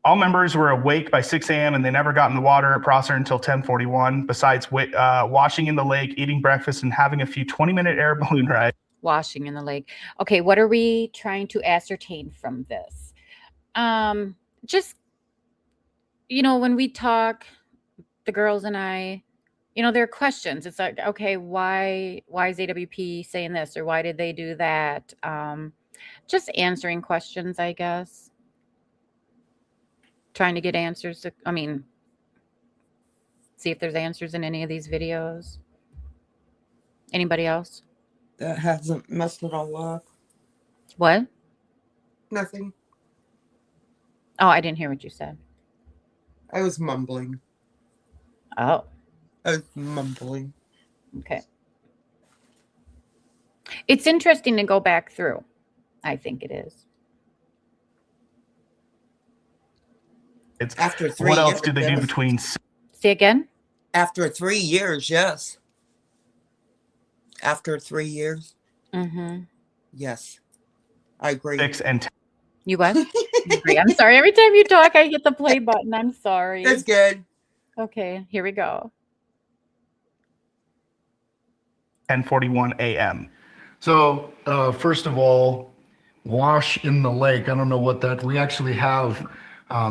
All members were awake by 6 a.m. and they never got in the water at Prosser until 10:41. Besides washing in the lake, eating breakfast, and having a few 20-minute air balloon rides. Washing in the lake. Okay, what are we trying to ascertain from this? Just, when we talk, the girls and I, there are questions. It's like, okay, why is AWP saying this, or why did they do that? Just answering questions, I guess. Trying to get answers. See if there's answers in any of these videos. Anybody else? That hasn't messed it all up. What? Nothing. Oh, I didn't hear what you said. I was mumbling. Oh, I was mumbling. okay. It's interesting to go back through. I think it is. It's After 3 what years. else did they do yes. between? Say again? After 3 years, yes. After 3 years, Mm-hmm. yes. I agree. 6 and 10? You what? You agree. I'm sorry. Every time you talk, I hit the play button. I'm sorry. That's good. Okay, here we go. 10:41 a.m. So, first of all, wash in the lake. I don't know what that, we actually have,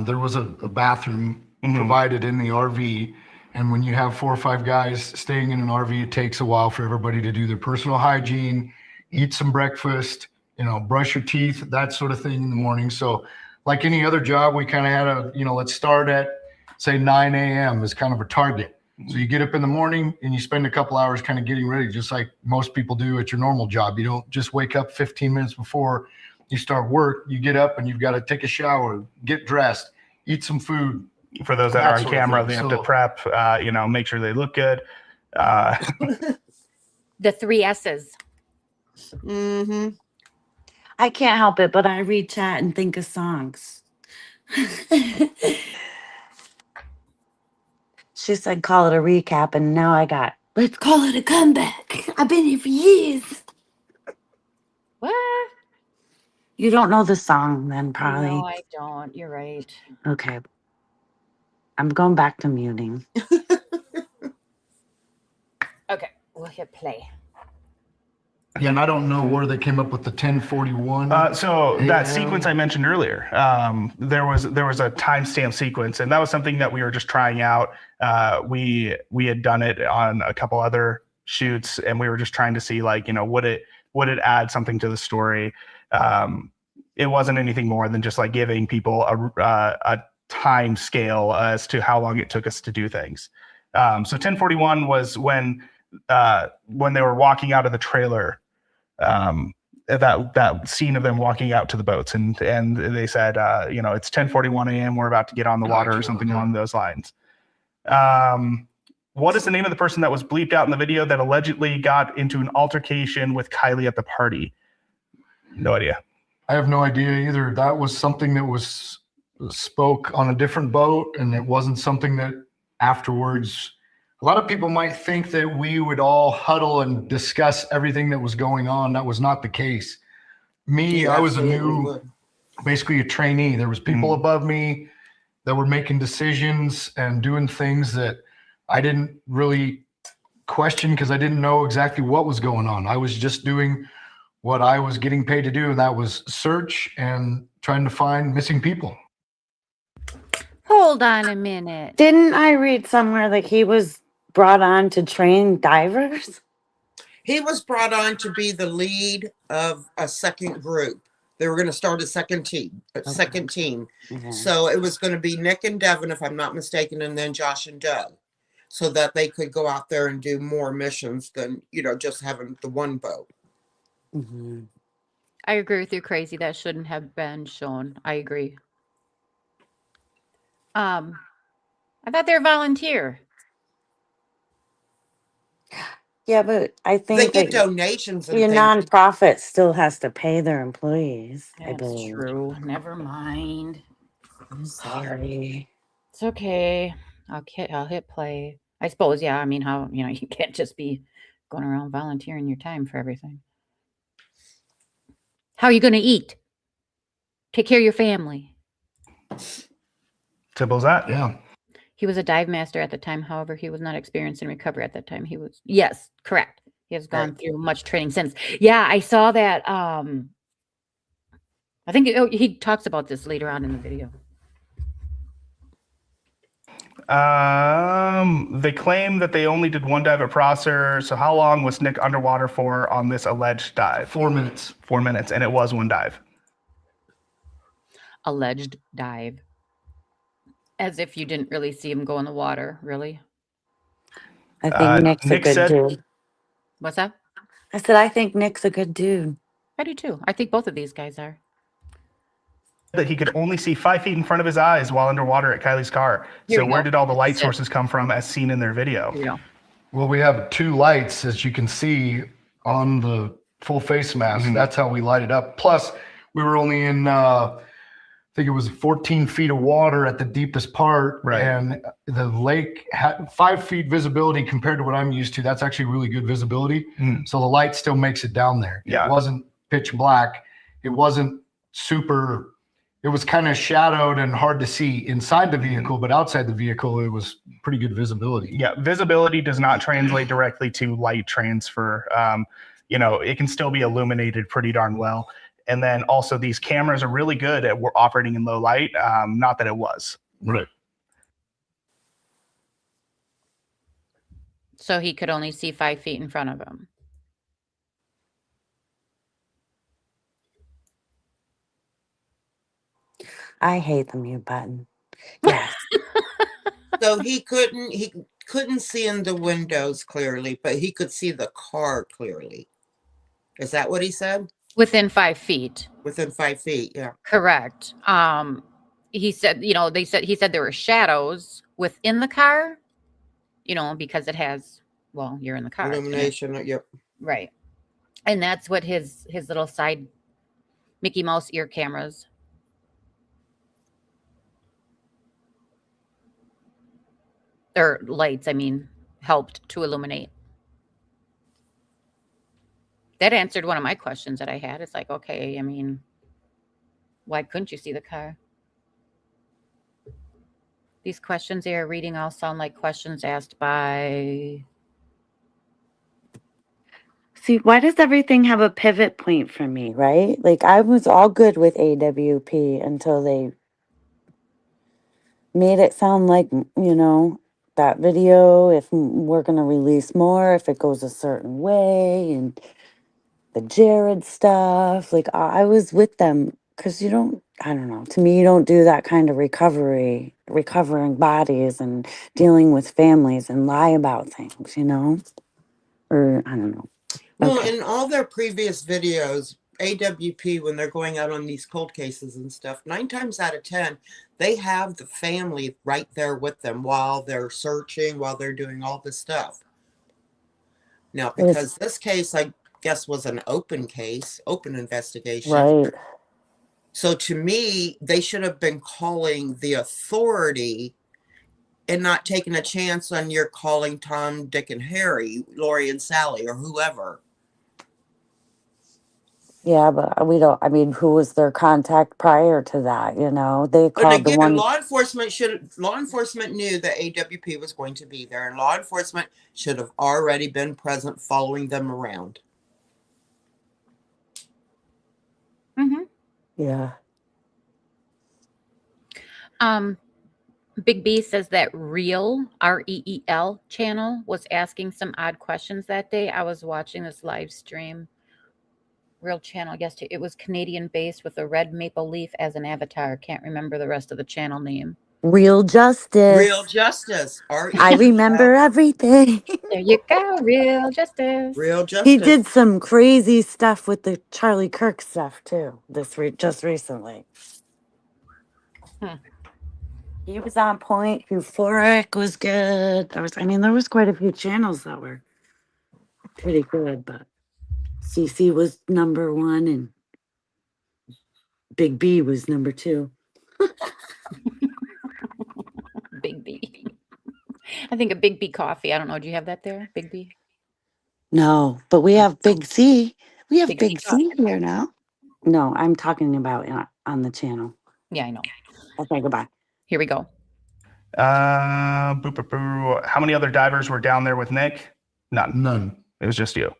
there was a bathroom provided in the RV. And when you have 4 or 5 guys staying in an RV, it takes a while for everybody to do their personal hygiene, eat some breakfast, brush your teeth, that sort of thing in the morning. So like any other job, we kind of had let's start at say 9 a.m. is kind of a target. So you get up in the morning and you spend a couple hours kind of getting ready, just like most people do at your normal job. You don't just wake up 15 minutes before you start work. You get up and you've got to take a shower, get dressed, eat some food. For those that are on sort of camera, thing. they have to prep, make sure they look good. The 3 S's. Mm-hmm. I can't help it, but I read chat and think of songs. She said, call it a recap. And now I got, let's call it a comeback. I've been here for years. What? You don't know the song then, probably. No, I don't. You're right. Okay. I'm going back to muting. Okay, we'll hit play. Yeah, and I don't know where they came up with the 1041. So that AM. sequence I mentioned earlier, there was a timestamp sequence, and that was something that we were just trying out. We had done it on a couple other shoots, and we were just trying to see would it add something to the story. It wasn't anything more than just like giving people a time scale as to how long it took us to do things. So 1041 was when they were walking out of the trailer. That scene of them walking out to the boats, and they said, it's 10:41 a.m. We're about to get on the water or something along those lines. What is the name of the person that was bleeped out in the video that allegedly got into an altercation with Kiely at the party? No idea. I have no idea either. That was something that was spoke on a different boat, and it wasn't something that afterwards. A lot of people might think that we would all huddle and discuss everything that was going on. That was not the case. Me, I was basically a trainee. There was people above me that were making decisions and doing things that I didn't really question because I didn't know exactly what was going on. I was just doing what I was getting paid to do, and that was search and trying to find missing people. Hold on a minute. Didn't I read somewhere that he was brought on to train divers? He was brought on to be the lead of a second group. They were going to start a second team. Okay. So it was going to be Nick and Devon, if I'm not mistaken, and then Josh and Doug, so that they could go out there and do more missions than, just having the one boat. Mm-hmm. I agree with you, Crazy. That shouldn't have been shown. I agree. I thought they were volunteer. Yeah, but I They think get that donations and your things. nonprofit still has to pay their employees. I That's believe. true. Never mind. I'm sorry. It's okay. I'll hit play. I suppose, yeah. I mean, how, you can't just be going around volunteering your time for everything. How are you going to eat? Take care of your family. Simple as that. Yeah. He was a dive master at the time. However, he was not experienced in recovery at that time. Yes, correct. He has gone through much training since. Yeah, I saw that. I think he talks about this later on in the video. They claim that they only did one dive at Prosser. So how long was Nick underwater for on this alleged dive? 4 minutes. 4 minutes, and it was one dive. Alleged dive. As if you didn't really see him go in the water, really? I think Nick's Nick a good said- dude. What's that? I said, I think Nick's a good dude. I do too. I think both of these guys are. That he could only see 5 feet in front of his eyes while underwater at Kiely's car. Here So we where go. did all the light That's it. sources come from as seen in their video? Here we go. Well, we have 2 lights, as you can see on the full face mask. Mhm. That's how we light it up. Plus, we were only in, I think it was 14 feet of water at the deepest part. Right. And the lake had 5 feet visibility compared to what I'm used to. That's actually really good visibility. Mhm. So the light still makes it down there. Yeah. It wasn't pitch black. It wasn't super, it was kind of shadowed and hard to see inside the vehicle, but outside the vehicle, it was pretty good visibility. Yeah, visibility does not translate directly to light transfer. It can still be illuminated pretty darn well. And then also these cameras are really good at operating in low light. Not that it was. Right. So he could only see 5 feet in front of him. I hate the mute button. Yes. So he couldn't see in the windows clearly, but he could see the car clearly. Is that what he said? Within 5 feet. Within 5 feet, yeah. Correct. He said, he said there were shadows within the car, because it has, well, you're in the car. Illumination, yep. Right. And that's what his little side Mickey Mouse ear cameras. Or lights, helped to illuminate. That answered one of my questions that I had. It's like, okay, why couldn't you see the car? These questions they are reading all sound like questions asked by... See, why does everything have a pivot point for me, right? Like, I was all good with AWP until they made it sound like, that video, if we're going to release more, if it goes a certain way, and the Jared stuff. Like, I was with them because I don't know, to me, you don't do that kind of recovering bodies and dealing with families and lie about things, or I don't know. Well, Okay. in all their previous videos, AWP, when they're going out on these cold cases and stuff, 9 times out of 10, they have the family right there with them while they're searching, while they're doing all this stuff. Now, because this case, I guess, was an open case, open investigation. Right. So to me, they should have been calling the authority and not taking a chance on your calling Tom, Dick, and Harry, Lori and Sally, or whoever. Yeah, but we don't, who was their contact prior to that, They But called the again, one. law enforcement knew that AWP was going to be there, and law enforcement should have already been present following them around. Mm-hmm. Yeah. Big B says that Reel, REEL channel was asking some odd questions that day. I was watching this live stream. Real channel, I guess it was Canadian based with a red maple leaf as an avatar. Can't remember the rest of the channel name. Real Justice. Real Justice. I remember everything. There you go, Real Justice. Real Justice. He did some crazy stuff with the Charlie Kirk stuff too. Just recently. He was on point. Euphoric was good. There was quite a few channels that were pretty good, but CC was number 1 and Big B was number 2. Big B. I think a Big B coffee. I don't know. Do you have that there, Big B? No, but we have Big C. We have Big Big C C here now. No, I'm talking about on the channel. Yeah, I know. Okay, goodbye. Here we go. How many other divers were down there with Nick? None. It was just you.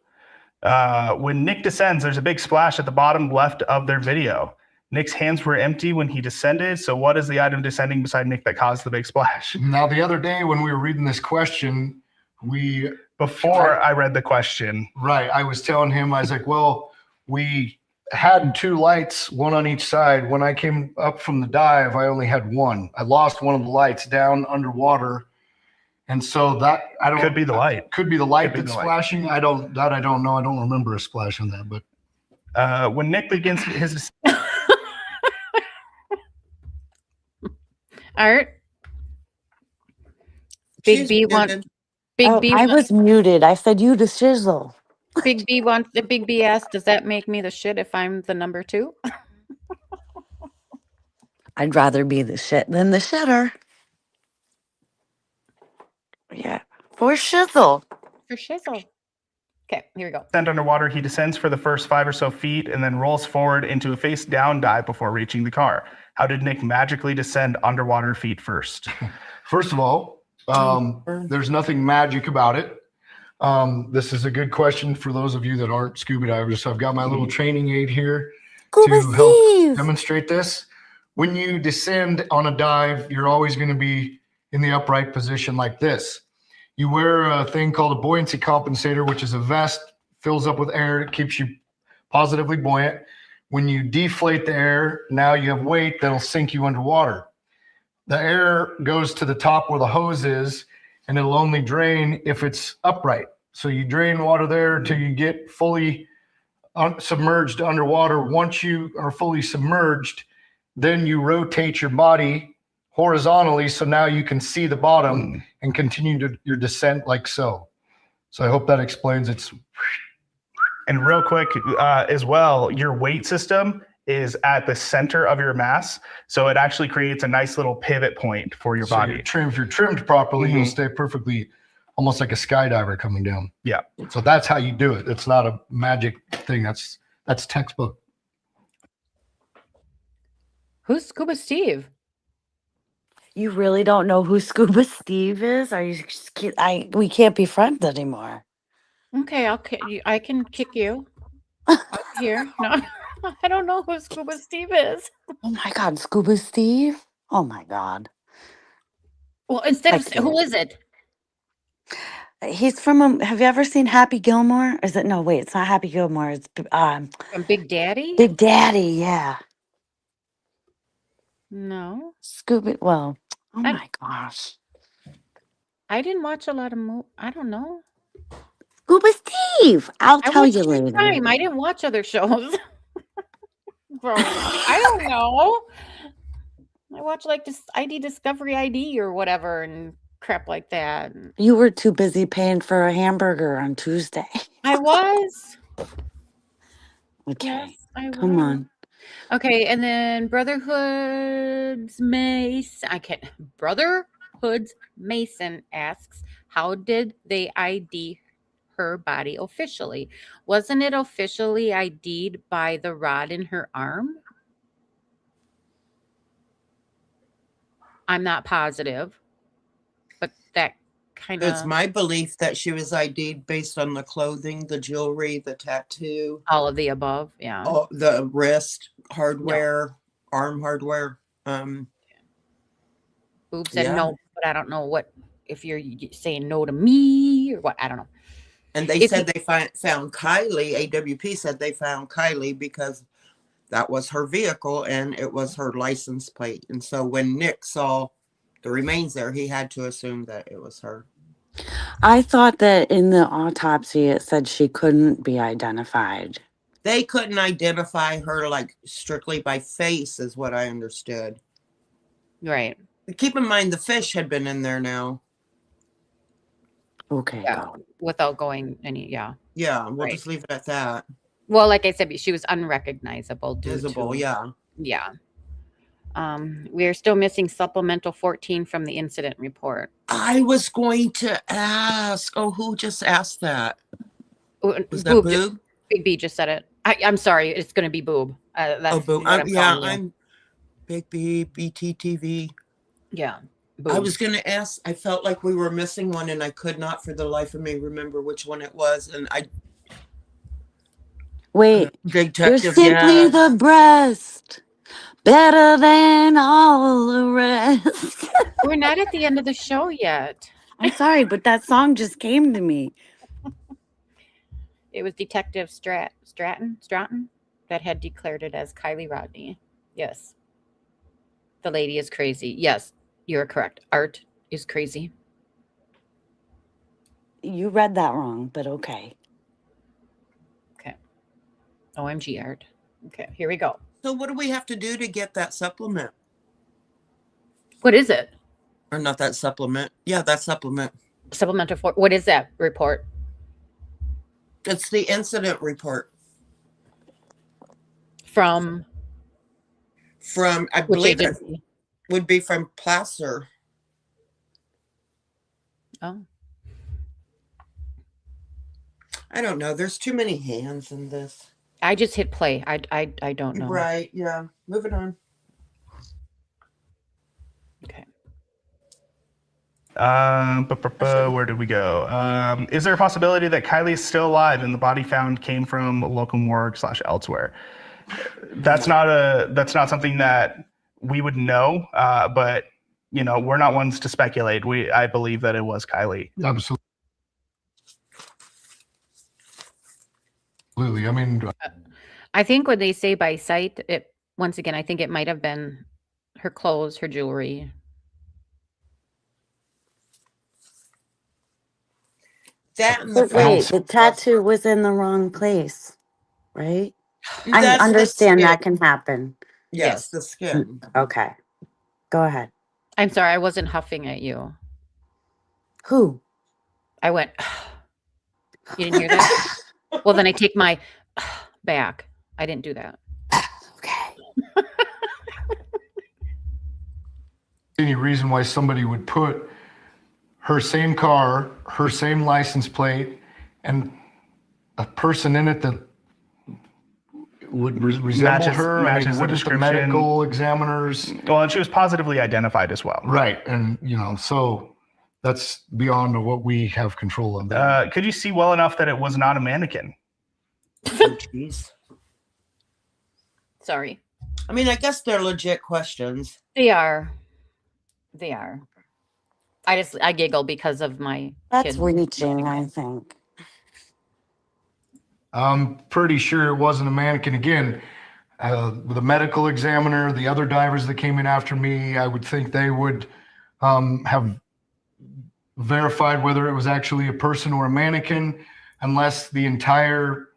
When Nick descends, there's a big splash at the bottom left of their video. Nick's hands were empty when he descended. So what is the item descending beside Nick that caused the big splash? Now, the other day when we were reading this question, Before I read the question. Right. I was telling him, I was like, well, we had 2 lights, one on each side. When I came up from the dive, I only had 1. I lost one of the lights down underwater. And so that Could be the light. Could be the light Could be that's the light. flashing. I don't know. I don't remember a splash on that, but When Nick begins his Art. Big B one. Big B. I was muted. I said you to shizzle. Big B wants the Big B asked, does that make me the shit if I'm the number 2? I'd rather be the shit than the shitter. Yeah, for shizzle. For shizzle. Okay, here we go. Descent underwater, he descends for the first 5 or so feet and then rolls forward into a face down dive before reaching the car. How did Nick magically descend underwater feet first? First of all, there's nothing magic about it. This is a good question for those of you that aren't scuba divers. So I've got my little training aid here Scuba to help Steve. demonstrate this. When you descend on a dive, you're always going to be in the upright position like this. You wear a thing called a buoyancy compensator, which is a vest, fills up with air. It keeps you positively buoyant. When you deflate the air, now you have weight that'll sink you underwater. The air goes to the top where the hose is, and it'll only drain if it's upright. So you drain water there till you get fully submerged underwater. Once you are fully submerged, then you rotate your body horizontally, so now you can see the bottom and continue your descent like so. So I hope that explains it. And real quick, as well, your weight system is at the center of your mass, so it actually creates a nice little pivot point for your body. If you're trimmed properly, you'll stay perfectly, almost like a skydiver coming down. Yeah. So that's how you do it. It's not a magic thing. That's textbook. Who's Scuba Steve? You really don't know who Scuba Steve is? Are you? We can't be friends anymore. Okay, I can kick you. Here. No, I don't know who Scuba Steve is. Oh my God, Scuba Steve! Oh my God. Well, instead of who is it? He's from. Have you ever seen Happy Gilmore? Is it? No, wait, it's not Happy Gilmore. It's From Big Daddy? Big Daddy. Yeah. No. Scuba. Well, oh I- my gosh. I didn't watch a lot of I don't know. Scuba Steve. I'll tell watched you True later. Crime. I didn't watch other shows. I don't know. I watch like this ID Discovery ID or whatever and crap like that. You were too busy paying for a hamburger on Tuesday. I was. Okay. Yes, I Come was. on. Okay, and then Brotherhood's Mason asks, how did they ID her body officially? Wasn't it officially ID'd by the rod in her arm? I'm not positive, but that kind It's of my belief that she was ID'd based on the clothing, the jewelry, the tattoo, all of the above. Yeah. the wrist hardware, arm hardware. Boobs said yeah. no, but I don't know what if you're saying no to me or what. I don't know. And they said they found Kiely. AWP said they found Kiely because that was her vehicle and it was her license plate. And so when Nick saw the remains there, he had to assume that it was her. I thought that in the autopsy it said she couldn't be identified. They couldn't identify her like strictly by face is what I understood. Right. But keep in mind the fish had been in there now. Okay. Yeah. Without going any, Yeah, we'll Right. just leave it at that. Well, like I said, she was unrecognizable due Visible, to, yeah. Yeah. We are still missing supplemental 14 from the incident report. I was going to ask. Oh, who just asked that? Was that Boob Boob? Big B just said it. I'm sorry. It's going to be Boob. That's Boob. what I'm calling you. I'm Big B, BTTV. Yeah. I Boob. was going to ask. I felt like we were missing one, and I could not for the life of me remember which one it was. And Wait, you're Detective, simply yeah. the breast, better than all the rest. We're not at the end of the show yet. I'm sorry, but that song just came to me. It was Detective Stratton that had declared it as Kiely Rodni. Yes. The lady is crazy. Yes, you're correct. Art is crazy. You read that wrong, but okay. Okay. OMG, Art. Okay, here we go. So what do we have to do to get that supplement? What is it? Or not that supplement. Yeah, that supplement. Supplemental for what is that report? It's the incident report From I which believe it agency? would be from Placer. Oh, I don't know. There's too many hands in this. I just hit play. I don't know. Right. Yeah. Moving on. Okay. Where did we go? Is there a possibility that Kiely is still alive and the body found came from a local morgue / elsewhere? That's not something that we would know, but you know, we're not ones to speculate. I believe that it was Kiely. Absolutely. I mean, I think when they say by sight, it once again, I think it might have been her clothes, her jewelry. That and the But wait, fact the tattoo was in the wrong place, right? I that's the understand skin. that can happen. Yes, the skin. Okay. Go ahead. I'm sorry, I wasn't huffing at you. Who? I went, you didn't hear that? Well, then I take my back. I didn't do that. Okay. any reason why somebody would put her same car, her same license plate, and a person in it that would resemble her. Matches the wouldn't description. The medical examiners. Well, and she was positively identified as well. Right. And, you know, so that's beyond what we have control of. Could you see well enough that it was not a mannequin? Oh, jeez. Sorry. I mean, I guess they're legit questions. They are. They are. I giggle because of my That's kid. reaching, I think. I'm pretty sure it wasn't a mannequin. Again, the medical examiner, the other divers that came in after me, I would think they would have verified whether it was actually a person or a mannequin, unless the entire,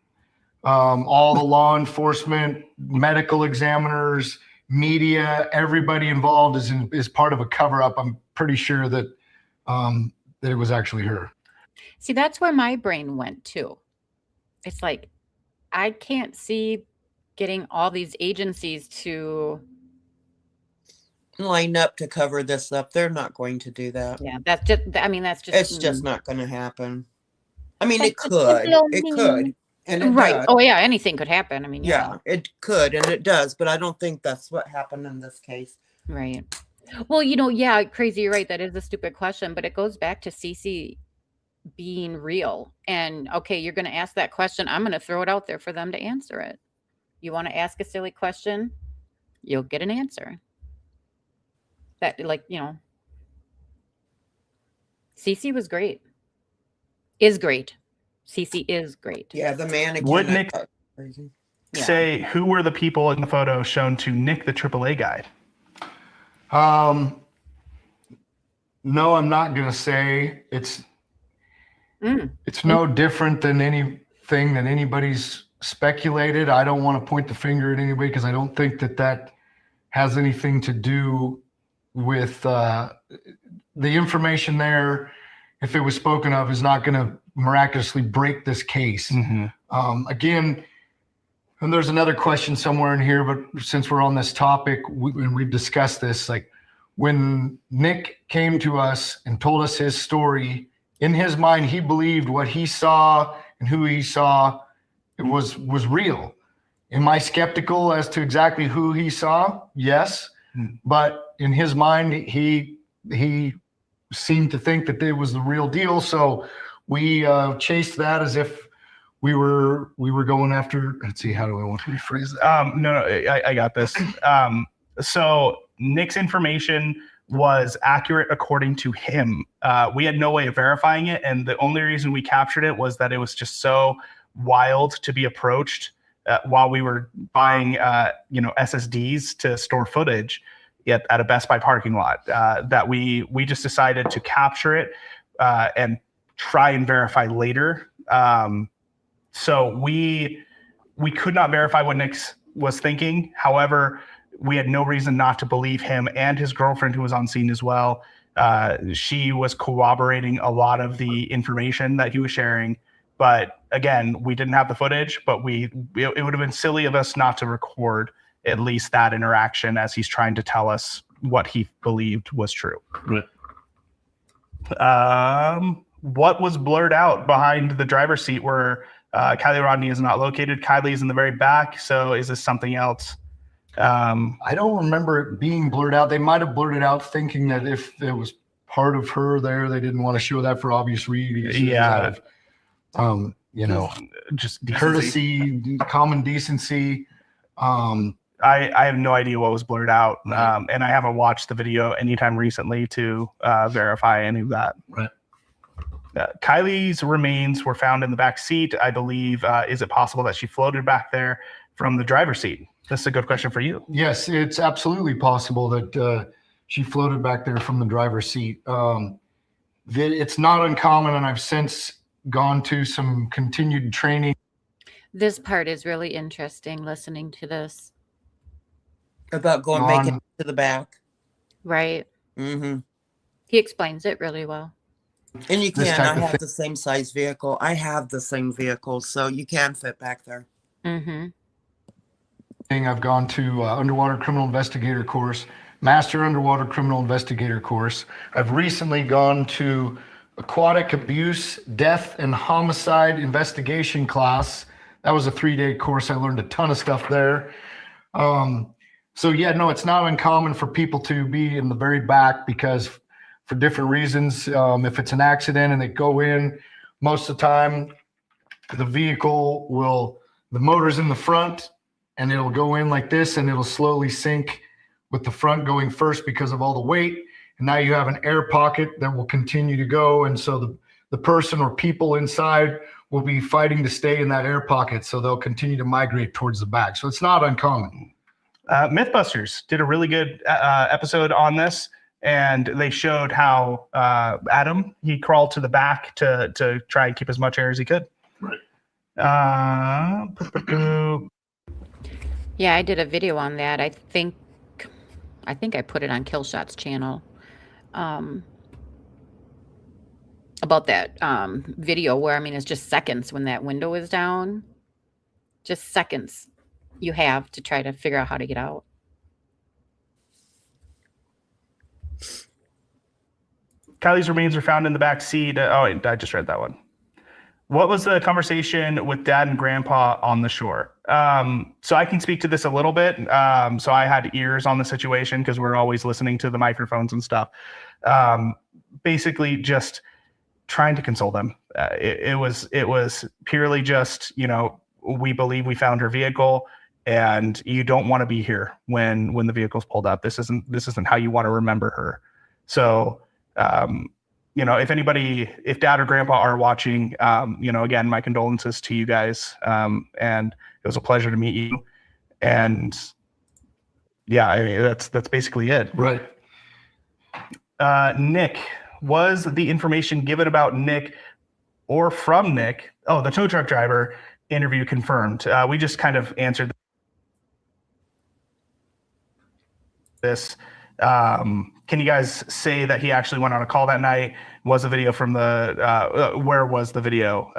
all the law enforcement, medical examiners, media, everybody involved is part of a cover-up. I'm pretty sure that that it was actually her. See, that's where my brain went too. It's like, I can't see getting all these agencies to line up to cover this up. They're not going to do that. Yeah, that's just, I mean, that's just, It's just not going to happen. I mean, it That's could. just It could. And it right. does. Oh yeah, anything could happen. I mean, Yeah, it could and it does, but I don't think that's what happened in this case. Right. Well, you know, yeah, crazy. You're right. That is a stupid question, but it goes back to CC being real. And okay, you're going to ask that question. I'm going to throw it out there for them to answer it. You want to ask a silly question, you'll get an answer. That, like, you know, CC was great. Is great. CC is great. Yeah, the mannequin. Would Nick crazy. say who were the people in the photo shown to Nick the AAA guide? No, I'm not going to say. It's no different than anything that anybody's speculated. I don't want to point the finger at anybody because I don't think that has anything to do with the information there. If it was spoken of, is not going to miraculously break this case. Again, and there's another question somewhere in here, but since we're on this topic, and we've discussed this, like when Nick came to us and told us his story, in his mind, he believed what he saw and who he saw was real. Am I skeptical as to exactly who he saw? Yes. But in his mind, he seemed to think that it was the real deal. So we chased that as if we were going after, let's see, how do I want to rephrase that? No, I got this. So Nick's information was accurate according to him. We had no way of verifying it. And the only reason we captured it was that it was just so wild to be approached while we were buying, SSDs to store footage at a Best Buy parking lot, that we just decided to capture it and try and verify later. So we could not verify what Nick was thinking. However, we had no reason not to believe him and his girlfriend, who was on scene as well. She was corroborating a lot of the information that he was sharing. But again, we didn't have the footage, but it would have been silly of us not to record at least that interaction as he's trying to tell us what he believed was true. Right. What was blurred out behind the driver's seat where Kiely Rodni is not located? Kiely's in the very back. So is this something else? I don't remember it being blurred out. They might have blurred it out thinking that if it was part of her there, they didn't want to show that for obvious reasons. Yeah. You know, just decency. courtesy, common decency. I have no idea what was blurred out. And I haven't watched the video anytime recently to verify any of that. Right. Kiely's remains were found in the back seat. I believe, is it possible that she floated back there from the driver's seat? This is a good question for you. Yes, it's absolutely possible that she floated back there from the driver's seat. It's not uncommon, and I've since gone to some continued training. This part is really interesting, listening to this. About going back into the back. Right. Mm-hmm. He explains it really well. And you This can. type I of have the same size vehicle. I have the same vehicle, so you can fit back there. Mm-hmm. I've gone to underwater criminal investigator course, master underwater criminal investigator course. I've recently gone to aquatic abuse, death, and homicide investigation class. That was a 3-day course. I learned a ton of stuff there. So yeah, no, it's not uncommon for people to be in the very back because for different reasons, if it's an accident and they go in, most of the time the vehicle the motor's in the front and it'll go in like this and it'll slowly sink with the front going first because of all the weight. And now you have an air pocket that will continue to go. And so the person or people inside will be fighting to stay in that air pocket. So they'll continue to migrate towards the back. So it's not uncommon. Mythbusters did a really good episode on this, and they showed how Adam, he crawled to the back to try and keep as much air as he could. Right. Yeah, I did a video on that. I think I put it on Killshot's channel. About that video where, I mean, it's just seconds when that window is down. Just seconds you have to try to figure out how to get out. Kiely's remains are found in the back seat. I just read that one. What was the conversation with Dad and Grandpa on the shore? So I can speak to this a little bit. So I had ears on the situation because we're always listening to the microphones and stuff. Basically just trying to console them. It was purely just, we believe we found her vehicle and you don't want to be here when the vehicle's pulled up. This isn't how you want to remember her. So, if Dad or Grandpa are watching, again, my condolences to you guys. And it was a pleasure to meet you. And yeah, I mean, that's basically it. Right. Nick, was the information given about Nick or from Nick? Oh, the tow truck driver interview confirmed. We just kind of answered this. Can you guys say that he actually went on a call that night? Was the video from where was the video?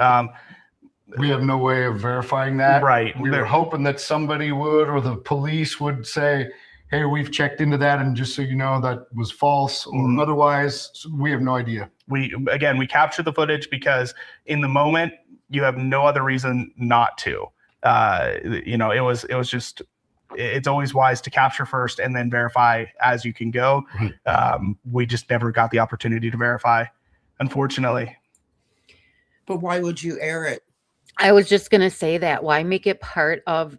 We have no way of verifying that. Right. We were hoping that somebody would, or the police would say, hey, we've checked into that, and just so you know, that was false, or otherwise, we have no idea. We captured the footage because in the moment, you have no other reason not to. It was just, it's always wise to capture first and then verify as you can go. We just never got the opportunity to verify, unfortunately. But why would you air it? I was just going to say that. Why make it part of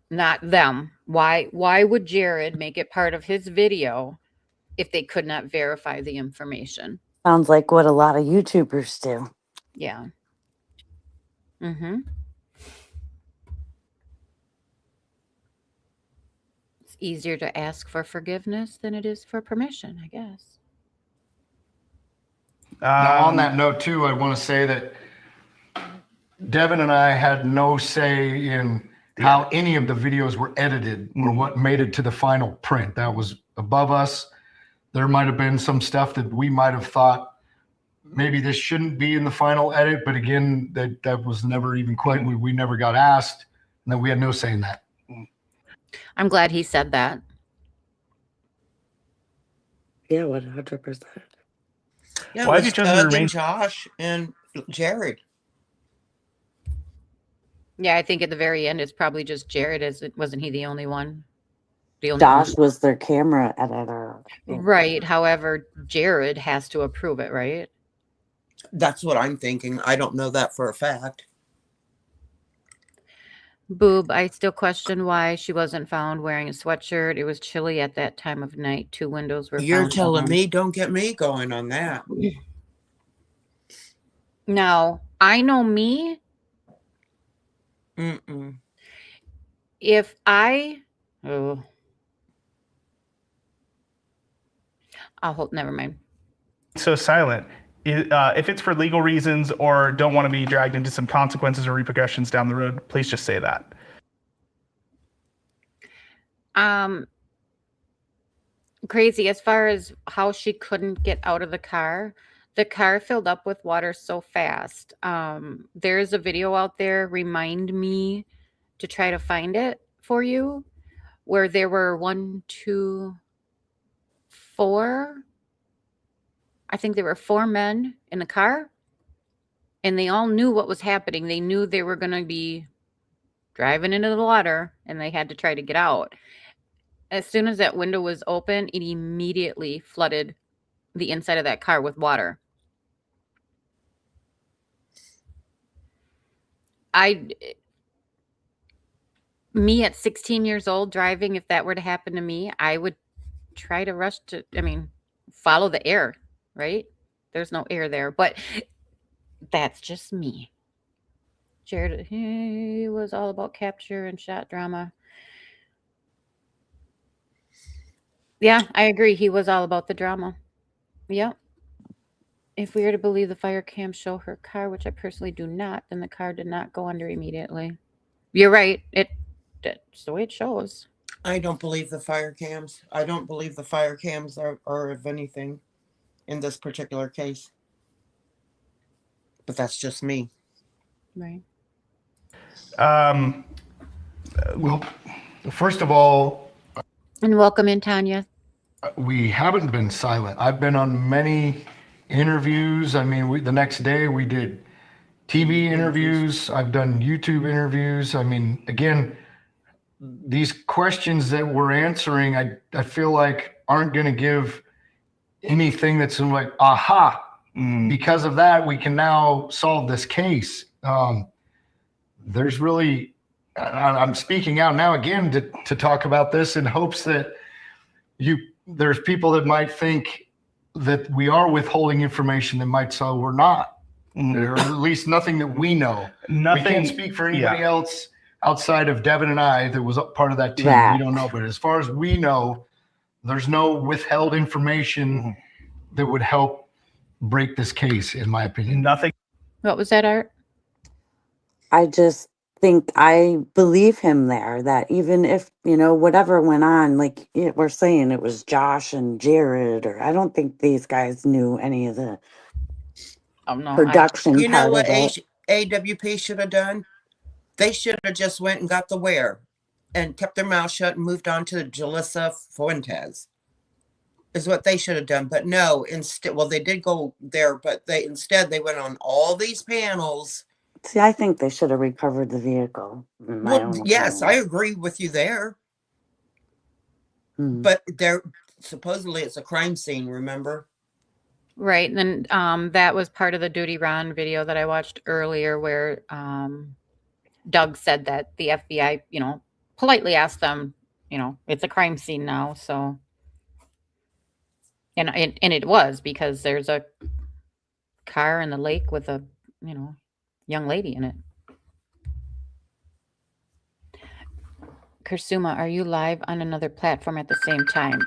not them? Why would Jared make it part of his video if they could not verify the information? Sounds like what a lot of YouTubers do. Yeah. Mm-hmm. It's easier to ask for forgiveness than it is for permission, I guess. Now, on that note, too, I want to say that Devon and I had no say in how any of the videos were edited or what made it to the final print. That was above us. There might have been some stuff that we might have thought maybe this shouldn't be in the final edit, but again, that was never even quite, we never got asked, and then we had no say in that. I'm glad he said that. Yeah, 100%. Yeah, Why it have you was chosen to Doug remain? and Josh and Jared. Yeah, I think at the very end, it's probably just Jared. Wasn't he the only one? The only Josh was their camera editor. I think. right. However, Jared has to approve it, right? That's what I'm thinking. I don't know that for a fact. Boob, I still question why she wasn't found wearing a sweatshirt. It was chilly at that time of night. 2 windows were You're found telling open. me, don't get me going on that. Now, I know me. Mm-mm. If I, oh, I'll hold. Never mind. So silent. If it's for legal reasons or don't want to be dragged into some consequences or repercussions down the road, please just say that. Crazy as far as how she couldn't get out of the car filled up with water so fast. There's a video out there, remind me to try to find it for you, where there were 1, 2, 4, I think there were 4 men in the car, and they all knew what was happening. They knew they were going to be driving into the water, and they had to try to get out. As soon as that window was open, it immediately flooded the inside of that car with water. Me at 16 years old driving, if that were to happen to me, I would try to rush to, follow the air, right? There's no air there, but that's just me. Jared, he was all about capture and shot drama. Yeah, I agree. He was all about the drama. Yep. If we are to believe the fire cam show her car, which I personally do not, then the car did not go under immediately. You're right. That's the way it shows. I don't believe the fire cams. I don't believe the fire cams are of anything in this particular case. But that's just me. Right. Well, first of all, and welcome in, Tanya. We haven't been silent. I've been on many interviews. I mean, the next day we did TV interviews. I've done YouTube interviews. I mean, again, these questions that we're answering, I feel like aren't going to give anything that's like, aha, because of that, we can now solve this case. There's really, I'm speaking out now again to talk about this in hopes that there's people that might think that we are withholding information that might say we're not, or at least nothing that we know. Nothing. We can't speak for anybody else outside of Devon and I that was part of that team. Right. We don't know, but as far as we know, there's no withheld information that would help break this case, in my opinion. Nothing. What was that, Art? I just think I believe him there that even if, whatever went on, like we're saying it was Josh and Jared, or I don't think these guys knew any of the production You know part what of it. AWP should have done? They should have just went and got the where and kept their mouth shut and moved on to Jalissa Fuentes. Is what they should have done. But no, instead, well, they did go there, but instead they went on all these panels. See, I think they should have recovered the vehicle. Well, yes, I agree with you there. But supposedly it's a crime scene, remember? Right. And then that was part of the Duty Ron video that I watched earlier where Doug said that the FBI, politely asked them, it's a crime scene now. So, and it was because there's a car in the lake with a, young lady in it. Kursuma, are you live on another platform at the same time?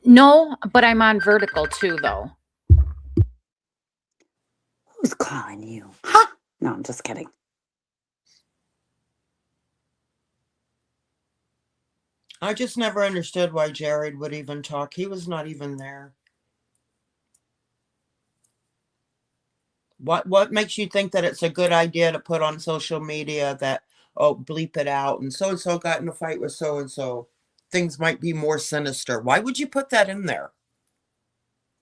No, but I'm on vertical too, though. Who's calling you? Huh? No, I'm just kidding. I just never understood why Jared would even talk. He was not even there. What makes you think that it's a good idea to put on social media that, oh, bleep it out, and so got in a fight with so and so? Things might be more sinister. Why would you put that in there?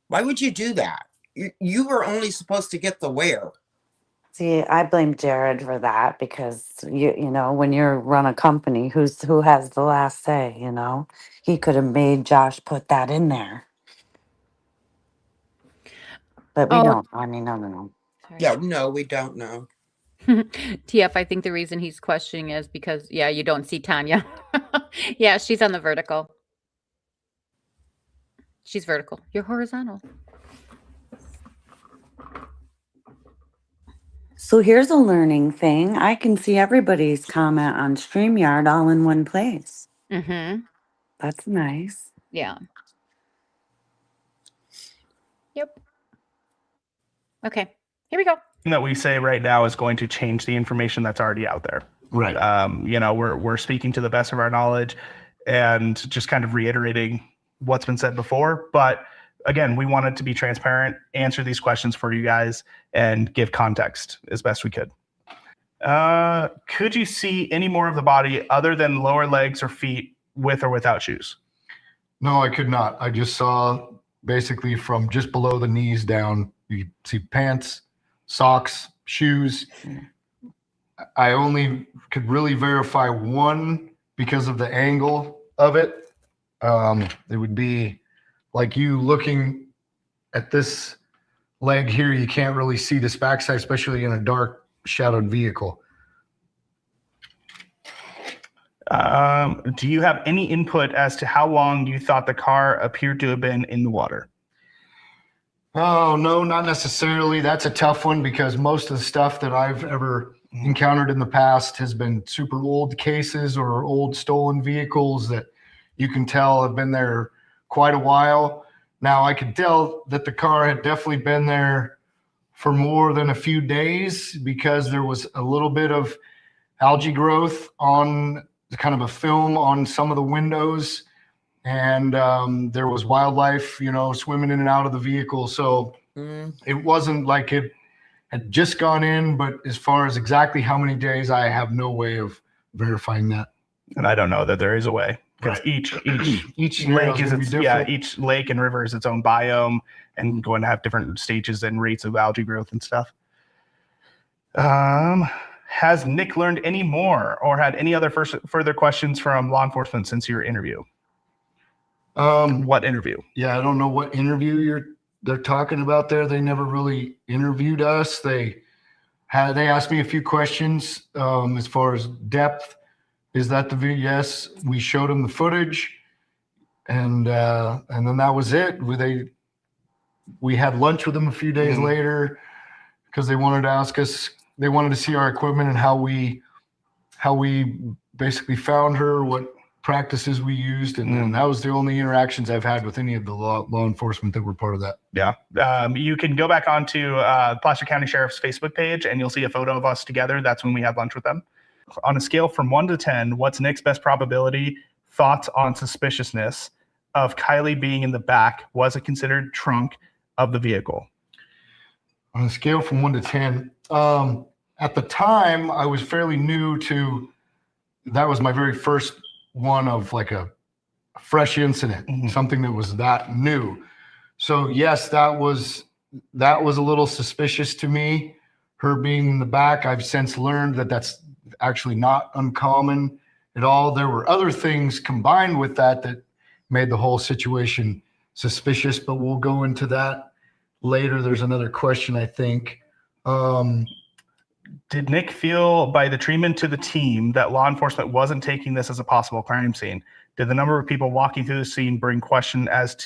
Why would you do that? You were only supposed to get the where. See, I blame Jared for that because you know when you run a company, who has the last say? You know, he could have made Josh put that in there, but we Oh, don't. I mean, no. sorry. Yeah, no, we don't know. TF, I think the reason he's questioning is because, yeah, you don't see Tanya. Yeah, she's on the vertical. She's vertical. You're horizontal. So here's a learning thing. I can see everybody's comment on StreamYard all in one place. Mm-hmm. That's nice. Yeah. Yep. Okay. Here we go. That we say right now is going to change the information that's already out there. Right. You know, we're speaking to the best of our knowledge and just kind of reiterating what's been said before. But again, we wanted to be transparent, answer these questions for you guys, and give context as best we could. Could you see any more of the body other than lower legs or feet with or without shoes? No, I could not. I just saw basically from just below the knees down, you see pants, socks, shoes. I only could really verify one because of the angle of it. It would be like you looking at this leg here, you can't really see this backside, especially in a dark shadowed vehicle. Do you have any input as to how long you thought the car appeared to have been in the water? Oh, no, not necessarily. That's a tough one because most of the stuff that I've ever encountered in the past has been super old cases or old stolen vehicles that you can tell have been there quite a while. Now, I could tell that the car had definitely been there for more than a few days because there was a little bit of algae growth on kind of a film on some of the windows. And there was wildlife, you know, swimming in and out of the vehicle. So it wasn't like it had just gone in, but as far as exactly how many days, I have no way of verifying that. And I don't know that there is a way because Right. each scenario lake is gonna be its, different. each lake and river is its own biome and going to have different stages and rates of algae growth and stuff. Has Nick learned any more or had any other further questions from law enforcement since your interview? What interview? Yeah, I don't know what interview they're talking about there. They never really interviewed us. They asked me a few questions as far as depth. Is that the video? Yes, we showed them the footage, and then that was it. We had lunch with them a few days later because they wanted to ask us. They wanted to see our equipment and how we basically found her, what practices we used, and that was the only interactions I've had with any of the law enforcement that were part of that. Yeah. You can go back onto Placer County Sheriff's Facebook page and you'll see a photo of us together. That's when we had lunch with them. On a scale from 1 to 10, what's Nick's best probability, thoughts on suspiciousness of Kiely being in the back? Was it considered trunk of the vehicle? On a scale from 1 to 10, at the time I was fairly new to, that was my very first one of like a fresh incident, something that was that new. So yes, that was a little suspicious to me, her being in the back. I've since learned that that's actually not uncommon at all. There were other things combined with that made the whole situation suspicious, but we'll go into that later. There's another question, I think. Did Nick feel by the treatment to the team that law enforcement wasn't taking this as a possible crime scene? Did the number of people walking through the scene bring question as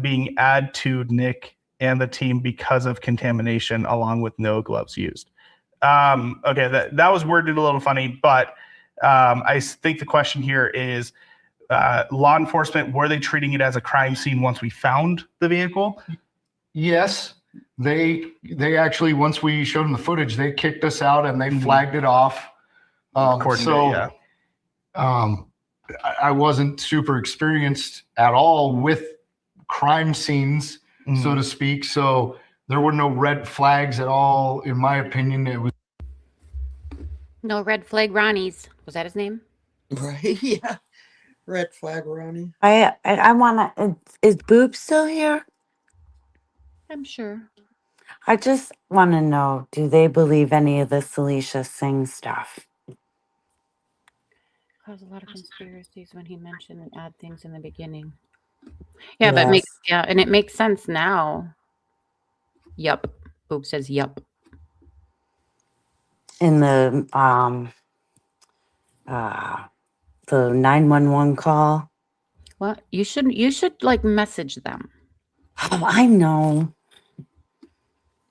being add to Nick and the team because of contamination along with no gloves used? Okay, that was worded a little funny, but I think the question here is law enforcement, were they treating it as a crime scene once we found the vehicle? Yes. They actually, once we showed them the footage, they kicked us out and they flagged it off. I wasn't super experienced at all with crime scenes, so to speak. So there were no red flags at all. In my opinion, it was No red flag Ronnie's. Was that his name? Right? Yeah. Red flag, Ronnie. I want to. Is Boob still here? I'm sure. I just want to know: do they believe any of the Celicia Singh stuff? Caused a lot of conspiracies when he mentioned odd things in the beginning. Yeah, that makes Yes. and it makes sense now. Yup. Boob says yup. In the 911 call. Well, you should like message them. Oh, I know.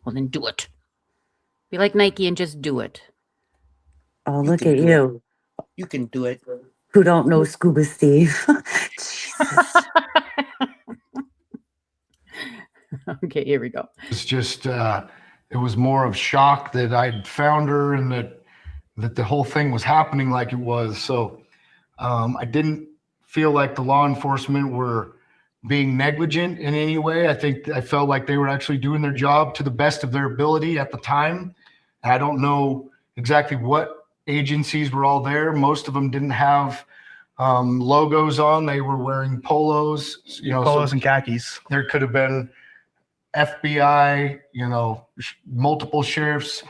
Well, then do it. Be like Nike and just do it. Oh, You look can at do you, You can do it. who don't know Scuba Steve. Jesus. Okay, here we go. It's just it was more of shock that I'd found her and that the whole thing was happening like it was. So I didn't feel like the law enforcement were being negligent in any way. I felt like they were actually doing their job to the best of their ability at the time. I don't know exactly what agencies were all there. Most of them didn't have logos on. They were wearing polos, Polos so and khakis. there could have been FBI, multiple sheriffs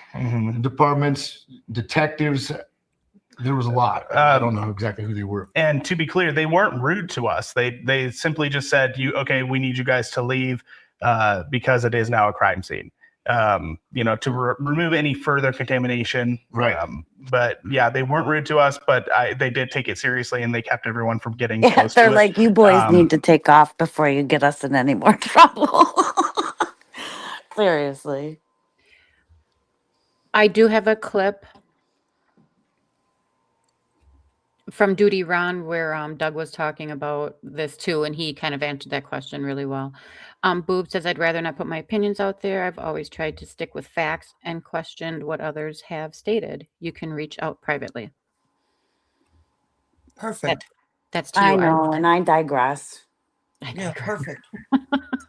departments, detectives. There was a lot. I don't know exactly who they were. And to be clear, they weren't rude to us. They simply just said, "Okay, we need you guys to leave because it is now a crime scene." To remove any further contamination. Right. But yeah, they weren't rude to us, but they did take it seriously, and they kept everyone from getting Yeah, close they're to like, it. you boys need to take off before you get us in any more trouble. Seriously. I do have a clip from Duty Ron where Doug was talking about this too, and he kind of answered that question really well. Boob says, I'd rather not put my opinions out there. I've always tried to stick with facts and questioned what others have stated. You can reach out privately. Perfect. That's to I you. know, and I digress. Yeah, perfect.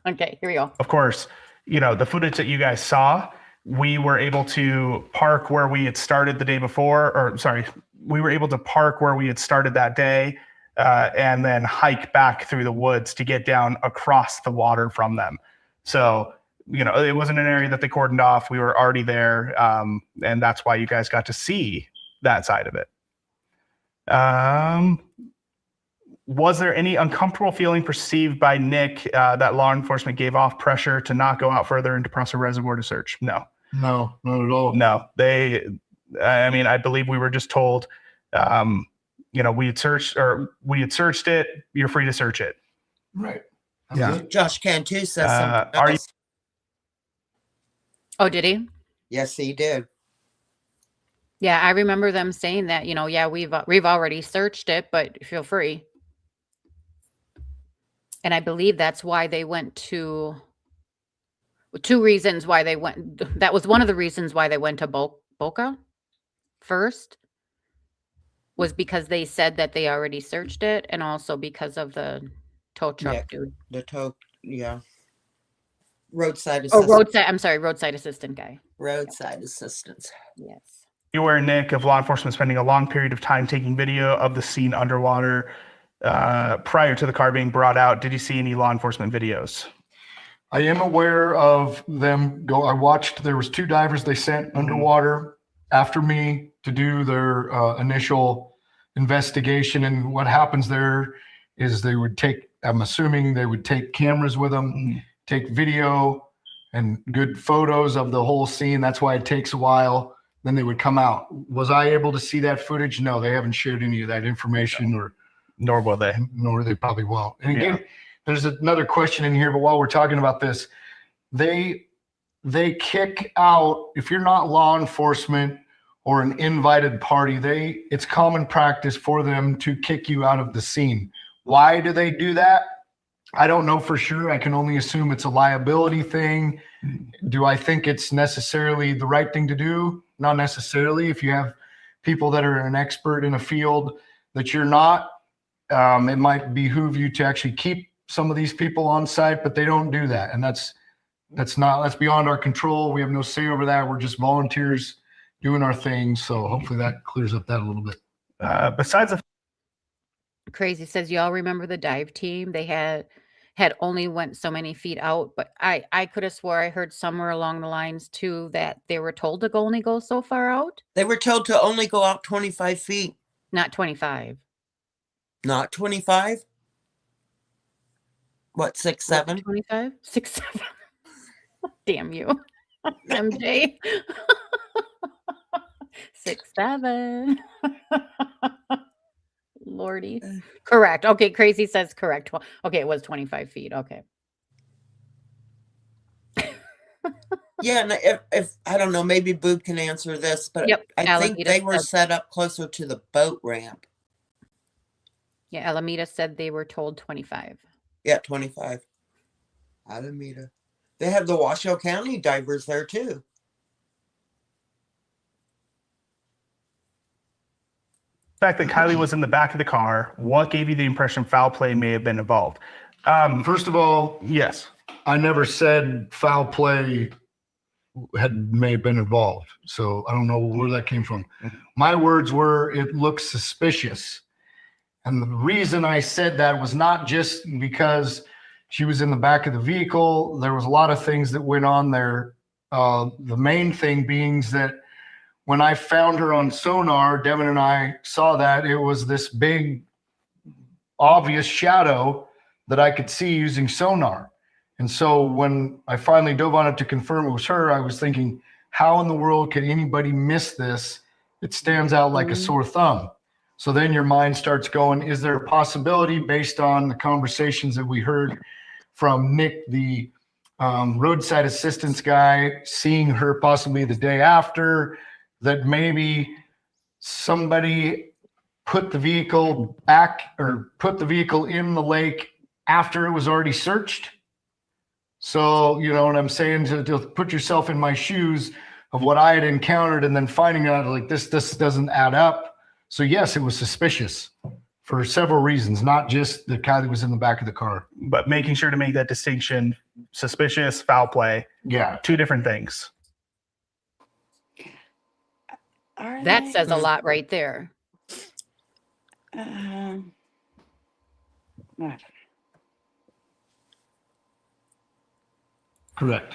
Okay, here we go. Of course, the footage that you guys saw, we were able to park where we had started the day before, we were able to park where we had started that day and then hike back through the woods to get down across the water from them. So, it wasn't an area that they cordoned off. We were already there. And that's why you guys got to see that side of it. Was there any uncomfortable feeling perceived by Nick that law enforcement gave off pressure to not go out further into Prosser Reservoir to search? No. No, not at all. No, I believe we were just told, we had searched it. You're free to search it. Right. Yeah. Josh Cantu says something are you- else. Oh, did he? Yes, he did. Yeah, I remember them saying that, yeah, we've already searched it, but feel free. And I believe that's why they went to two reasons why they went. That was one of the reasons why they went to Boca first, was because they said that they already searched it, and also because of the tow truck dude. The tow, yeah. Roadside Oh, assistant. roadside assistant guy. Roadside assistance. Yes. You aware, Nick, of law enforcement spending a long period of time taking video of the scene underwater prior to the car being brought out? Did you see any law enforcement videos? I am aware of them I watched, there was 2 divers they sent underwater after me to do their initial investigation. And what happens there is they would take, I'm assuming they would take cameras with them, take video and good photos of the whole scene. That's why it takes a while. Then they would come out. Was I able to see that footage? No, they haven't shared any of that information, nor will they. Nor they probably won't. And again, there's another question in here, but while we're talking about this, they kick out, if you're not law enforcement or an invited party, it's common practice for them to kick you out of the scene. Why do they do that? I don't know for sure. I can only assume it's a liability thing. Do I think it's necessarily the right thing to do? Not necessarily. If you have people that are an expert in a field that you're not, it might behoove you to actually keep some of these people on site, but they don't do that. And that's that's beyond our control. We have no say over that. We're just volunteers doing our thing. So hopefully that clears up that a little bit. Besides the Crazy says, y'all remember the dive team? They had only went so many feet out, but I could have swore I heard somewhere along the lines too that they were told to only go so far out. They were told to only go out 25 feet. Not 25. Not 25? What, 6, 7? 25? 6, 7. Damn you. MJ. 6, 7. Lordy. Correct. Okay, Crazy says correct. Okay, it was 25 feet. Okay. Yeah, and if I don't know, maybe Boob can answer this, but Yep, I think Alameda they were said- set up closer to the boat ramp. Yeah, Alameda said they were told 25. Yeah, 25. Alameda. They have the Washoe County divers there too. fact that Kiely was in the back of the car, what gave you the impression foul play may have been involved? First of all, Yes. I never said foul play may have been involved. So I don't know where that came from. My words were, it looks suspicious. And the reason I said that was not just because she was in the back of the vehicle. There was a lot of things that went on there. The main thing being that when I found her on sonar, Devon and I saw that it was this big, obvious shadow that I could see using sonar. And so when I finally dove on it to confirm it was her, I was thinking, how in the world could anybody miss this? It stands out like a sore thumb. So then your mind starts going, is there a possibility based on the conversations that we heard from Nick, the roadside assistance guy, seeing her possibly the day after, that maybe somebody put the vehicle back or put the vehicle in the lake after it was already searched? So, you know what I'm saying, to put yourself in my shoes of what I had encountered and then finding out like this doesn't add up. So yes, it was suspicious for several reasons, not just that Kiely was in the back of the car. But making sure to make that distinction, suspicious, foul play, Yeah. two different things. That says a lot right there. Correct.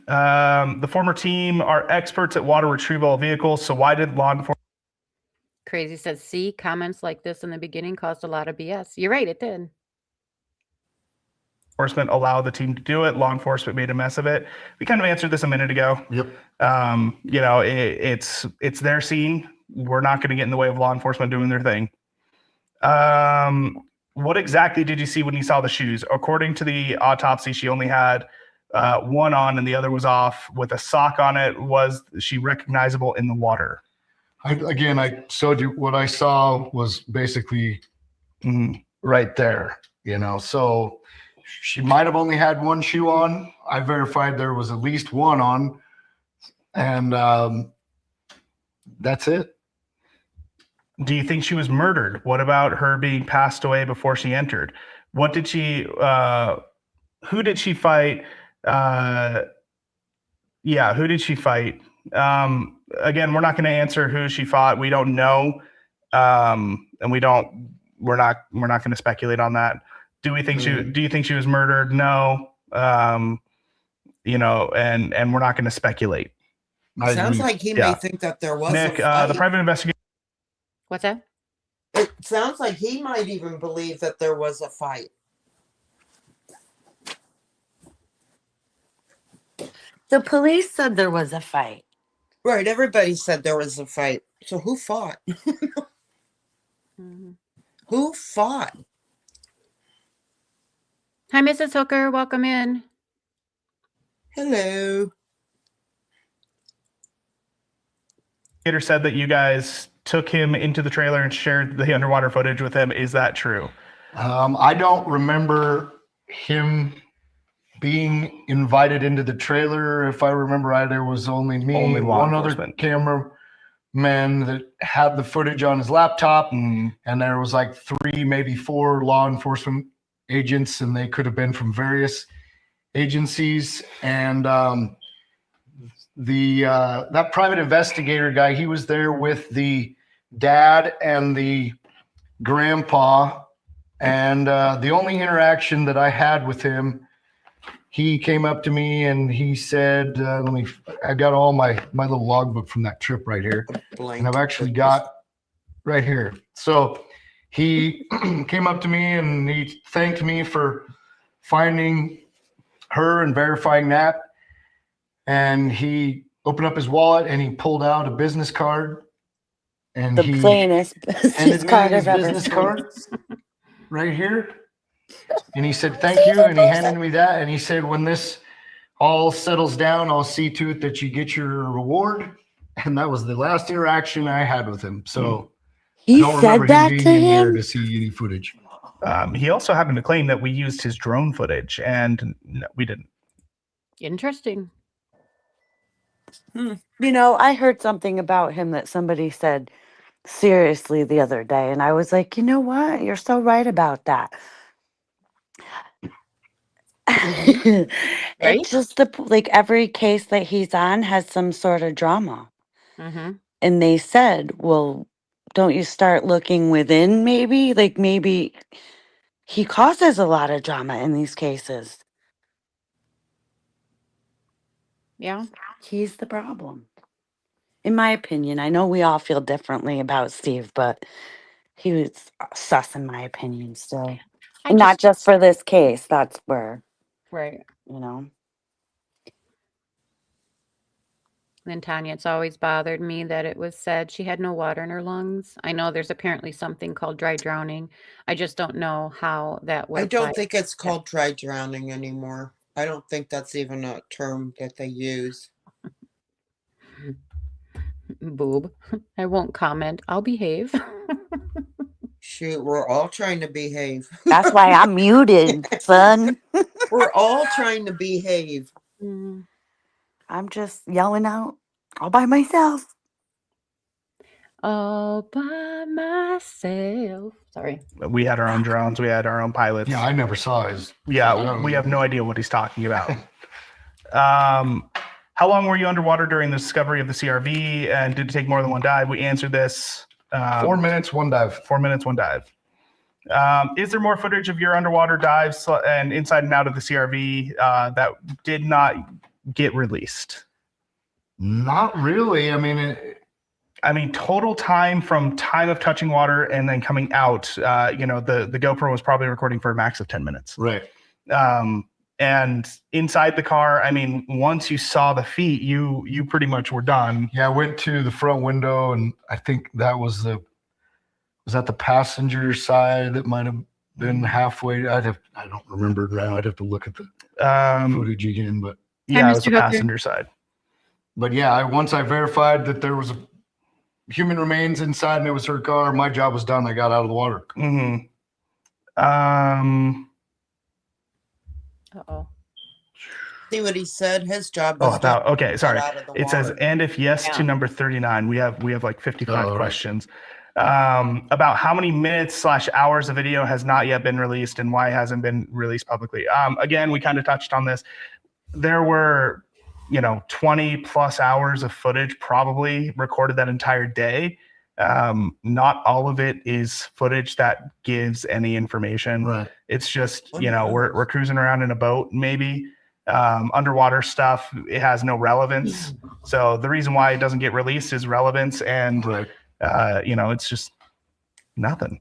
The former team are experts at water retrieval of vehicles. So why did law enforcement Crazy says, see, comments like this in the beginning caused a lot of BS. You're right, it did. allow the team to do it? Law enforcement made a mess of it. We kind of answered this a minute ago. Yep. You know, it's their scene. We're not going to get in the way of law enforcement doing their thing. What exactly did you see when you saw the shoes? According to the autopsy, she only had one on and the other was off with a sock on it. Was she recognizable in the water? I showed you what I saw was basically right there, you know. So she might have only had one shoe on. I verified there was at least one on, and that's it. Do you think she was murdered? What about her being passed away before she entered? What did she, who did she fight? Who did she fight? Again, we're not going to answer who she fought. We don't know. And we're not going to speculate on that. Do you think she was murdered? No. You know, and we're not going to speculate. Sounds like he may think that there was Nick, a fight. the private investigator. What's that? It sounds like he might even believe that there was a fight. The police said there was a fight. Right, everybody said there was a fight. So who fought? Who fought? Hi, Mrs. Hooker. Welcome in. Hello. Peter said that you guys took him into the trailer and shared the underwater footage with him. Is that true? I don't remember him being invited into the trailer. If I remember right, there was only me, Only law one other enforcement. cameraman that had the footage on his laptop, and there was like 3, maybe 4 law enforcement agents, and they could have been from various agencies, and that private investigator guy, he was there with the dad and the grandpa, and the only interaction that I had with him, he came up to me and he said, I got all my little logbook from that trip right here, and I've actually got right here. So he came up to me and he thanked me for finding her and verifying that. And he opened up his wallet and he pulled out a business card. And The plainest business card I've ever business seen. card right here. And he said, thank you. And he handed me that. And he said, when this all settles down, I'll see to it that you get your reward. And that was the last interaction I had with him. So He I don't said remember that him to being in there him? to see any footage. He also happened to claim that we used his drone footage, and no, we didn't. Interesting. You know, I heard something about him that somebody said seriously the other day, and I was like, you know what? You're so right about that. Right? It's just like every case that he's on has some sort of drama. Mm-hmm. And they said, well, don't you start looking within maybe? Like maybe he causes a lot of drama in these cases. Yeah. He's the problem. In my opinion, I know we all feel differently about Steve, but he was sus in my opinion still. And not just for this case. That's where, Right. you know. Then Tanya, it's always bothered me that it was said she had no water in her lungs. I know there's apparently something called dry drowning. I just don't know how that would I apply. don't think it's called dry drowning anymore. I don't think that's even a term that they use. Boob. I won't comment. I'll behave. Shoot, we're all trying to behave. That's why I'm muted, son. We're all trying to behave. Mm. I'm just yelling out all by myself. All by myself. Sorry. We had our own drones. We had our own pilots. Yeah, I never saw his. Yeah, we have no idea what he's talking about. How long were you underwater during the discovery of the CRV, and did it take more than one dive? We answered this. 4 minutes, one dive. 4 minutes, one dive. Is there more footage of your underwater dives and inside and out of the CRV that did not get released? Not really. I mean, total time from time of touching water and then coming out, the GoPro was probably recording for a max of 10 minutes. Right. And inside the car, I mean, once you saw the feet, you pretty much were done. Yeah, I went to the front window, and I think that was that the passenger side that might have been halfway. I don't remember now. I'd have to look at the footage again, but yeah, it was the passenger side. But yeah, once I verified that there was a human remains inside and it was her car, my job was done. I got out of the water. Mm-hmm. Uh-oh. See what he said? His job was okay, sorry. It says, water. and if yes to number 39, we have like 55 questions. About how many minutes / hours of video has not yet been released and why it hasn't been released publicly. Again, we kind of touched on this. There were 20 plus hours of footage probably recorded that entire day. Not all of it is footage that gives any information. Right. It's just, we're cruising around in a boat, maybe. Underwater stuff, it has no relevance. So the reason why it doesn't get released is relevance, and Right. it's just nothing.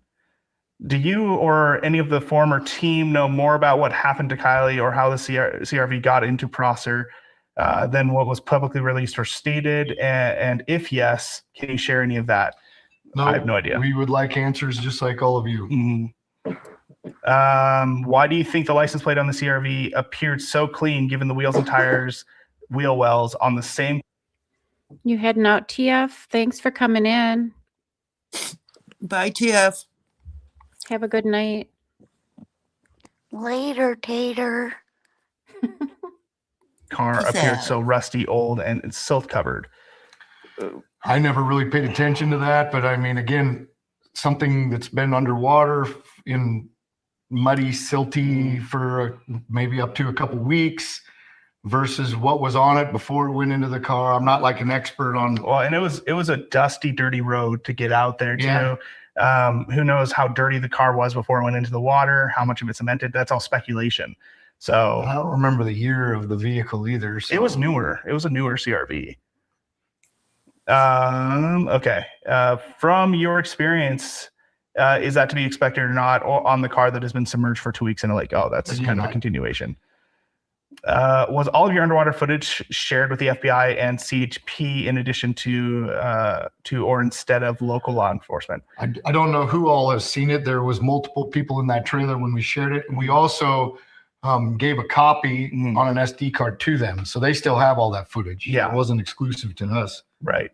Do you or any of the former team know more about what happened to Kiely or how the CRV got into Prosser than what was publicly released or stated? And if yes, can you share any of that? No, I have no idea. We would like answers just like all of you. Mm-hmm. Why do you think the license plate on the CRV appeared so clean given the wheels and tires, wheel wells on the same? You heading out, TF? Thanks for coming in. Bye, TF. Have a good night. Later, Tater. Car appeared so rusty, old, and it's silt covered. I never really paid attention to that, but I mean, again, something that's been underwater in muddy, silty for maybe up to a couple weeks versus what was on it before it went into the car. I'm not like an expert on. Well, and it was a dusty, dirty road to get out there too. Yeah. Who knows how dirty the car was before it went into the water, how much of it cemented. That's all speculation. So I don't remember the year of the vehicle either. So. It was newer. It was a newer CRV. Okay. From your experience, is that to be expected or not on the car that has been submerged for 2 weeks in a lake? Oh, that's kind of a continuation. Was all of your underwater footage shared with the FBI and CHP in addition to or instead of local law enforcement? I don't know who all has seen it. There was multiple people in that trailer when we shared it. And we also gave a copy on an SD card to them. So they still have all that footage. Yeah. It wasn't exclusive to us. Right.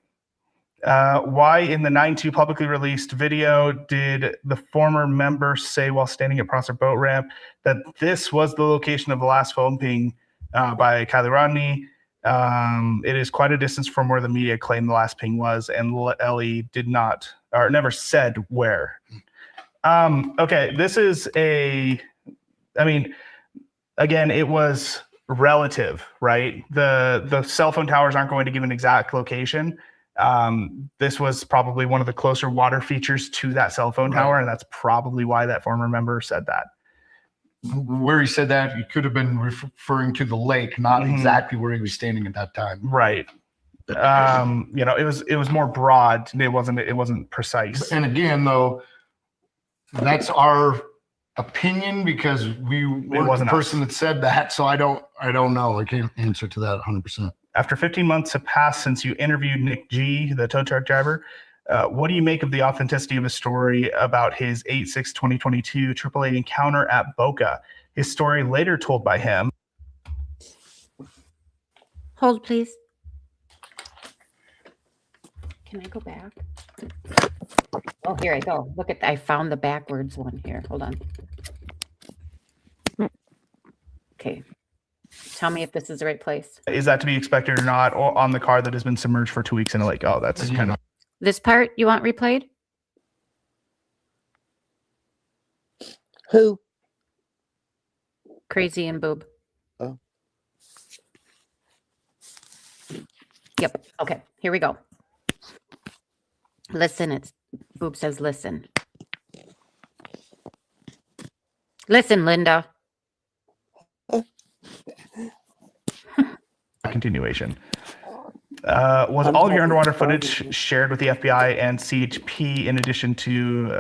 Why in the 9/2 publicly released video did the former member say while standing at Prosser boat ramp that this was the location of the last phone ping by Kiely Rodni? It is quite a distance from where the media claimed the last ping was, and Ellie did not or never said where. Okay, this is I mean, again, it was relative, right? The cell phone towers aren't going to give an exact location. This was probably one of the closer water features to that cell phone tower, and that's probably why that former member said that. Where he said that, he could have been referring to the lake, not exactly where he was standing at that time. Right. You know, it was more broad. It wasn't precise. And again, though, that's our opinion because we weren't the person that said that. So I don't know. I can't answer to that 100%. After 15 months have passed since you interviewed Nick G, the tow truck driver, what do you make of the authenticity of his story about his 8/6/2022 AAA encounter at Boca? His story later told by him. Hold, please. Can I go back? Oh, here I go. Look at, I found the backwards one here. Hold on. Okay. Tell me if this is the right place. Is that to be expected or not on the car that has been submerged for 2 weeks in a lake? Oh, that's kind of. This part you want replayed? Who? Crazy and Boob. Oh. Yep. Okay. Here we go. Listen. It's Boob says listen. Listen, Linda. Continuation. Was all of your underwater footage shared with the FBI and CHP in addition to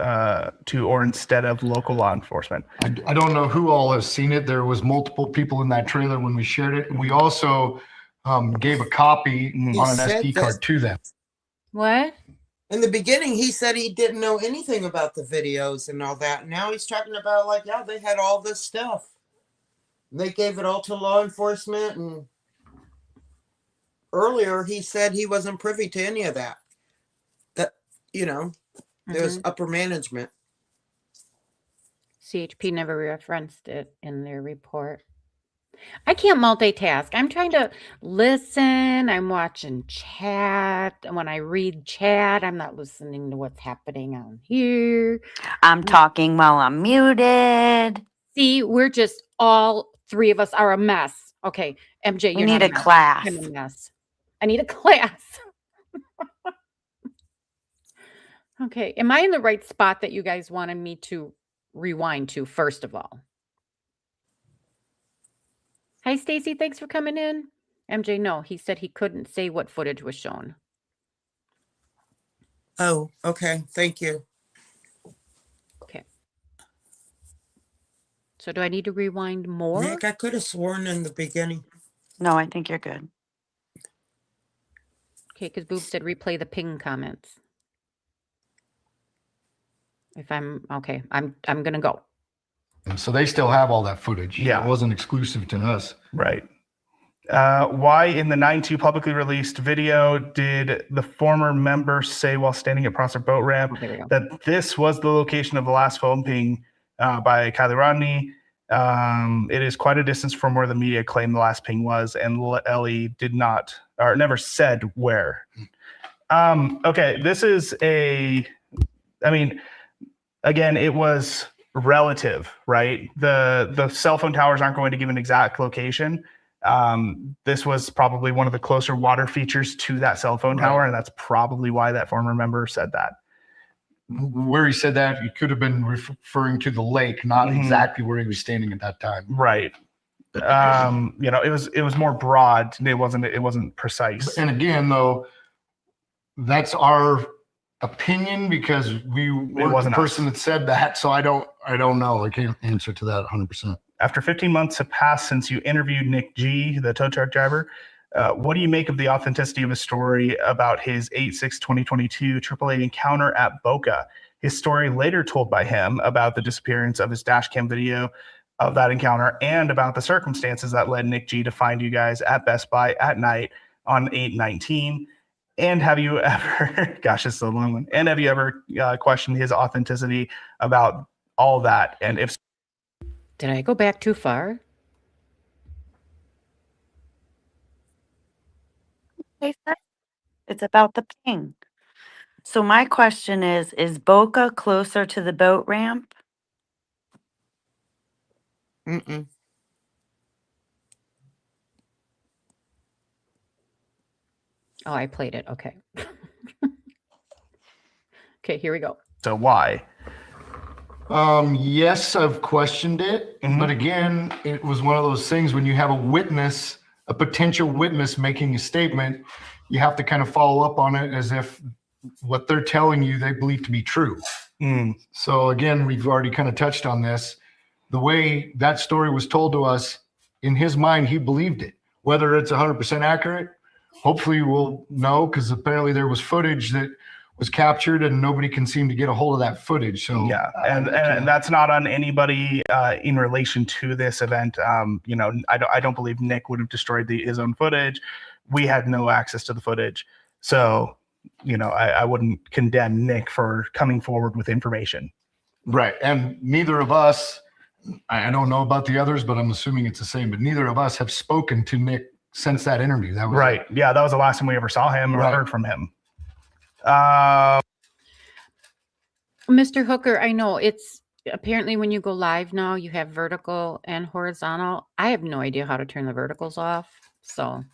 or instead of local law enforcement? I don't know who all has seen it. There was multiple people in that trailer when we shared it. And we also gave a copy on an SD card to them. What? In the beginning, he said he didn't know anything about the videos and all that. Now he's talking about like, yeah, they had all this stuff. They gave it all to law enforcement, and earlier he said he wasn't privy to any of that. That, you know, there's upper management. CHP never referenced it in their report. I can't multitask. I'm trying to listen. I'm watching chat. And when I read chat, I'm not listening to what's happening on here. I'm talking while I'm muted. See, we're just all three of us are a mess. Okay, MJ, You you're need not a mess. class. I'm a mess. I need a class. Okay, am I in the right spot that you guys wanted me to rewind to first of all? Hi, Stacy. Thanks for coming in. MJ, no, he said he couldn't say what footage was shown. Oh, okay. Thank you. Okay. So do I need to rewind more? Nick, I could have sworn in the beginning. No, I think you're good. Okay, because Boob said replay the ping comments. If I'm okay, I'm gonna go. So they still have all that footage. Yeah. It wasn't exclusive to us. Right. Why in the 9/2 publicly released video did the former member say while standing at Prosser boat ramp There we go. that this was the location of the last phone ping by Kiely Rodni? It is quite a distance from where the media claimed the last ping was, and Ellie did not or never said where. Okay, this is I mean, again, it was relative, right? The cell phone towers aren't going to give an exact location. This was probably one of the closer water features to that cell phone tower, and that's probably why that former member said that. Where he said that, he could have been referring to the lake, not exactly where he was standing at that time. Right. You know, it was more broad. It wasn't precise. And again, though, that's our opinion because we weren't the person that said that. So I don't know. I can't answer to that 100%. After 15 months have passed since you interviewed Nick G, the tow truck driver, what do you make of the authenticity of his story about his 8/6/2022 AAA encounter at Boca? His story later told by him about the disappearance of his dash cam video of that encounter and about the circumstances that led Nick G to find you guys at Best Buy at night on 8/19. And have you ever, gosh, it's a long one. And have you ever questioned his authenticity about all that? And if Did I go back too far? It's about the ping. So my question is Boca closer to the boat ramp? Mm-mm. Oh, I played it. Okay. Okay, here we go. so, why? Yes, I've questioned it, but again, it was one of those things when you have a witness, a potential witness making a statement, you have to kind of follow up on it as if what they're telling you they believe to be true. So again, we've already kind of touched on this. The way that story was told to us, in his mind, he believed it. Whether it's 100% accurate, hopefully we'll know, because apparently there was footage that was captured and nobody can seem to get a hold of that footage. So yeah, and that's not on anybody in relation to this event. You know, I don't believe Nick would have destroyed his own footage. We had no access to the footage, so you know, I wouldn't condemn Nick for coming forward with information. Right, and neither of us, I don't know about the others, but I'm assuming it's the same. But neither of us have spoken to Nick since that interview. That was right. Yeah, that was the last time we ever saw him or heard from him. Mr. Hooker, I know it's apparently when you go live now, you have vertical and horizontal. I have no idea how to turn the verticals off. So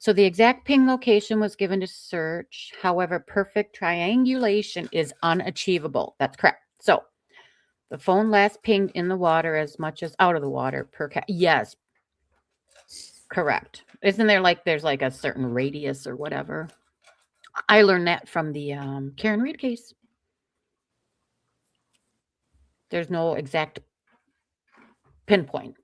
the exact ping location was given to search. However, perfect triangulation is unachievable. That's correct. So the phone last pinged in the water as much as out of the water per yes. Correct. Isn't there there's like a certain radius or whatever? I learned that from the Karen Reed case. There's no exact pinpoint.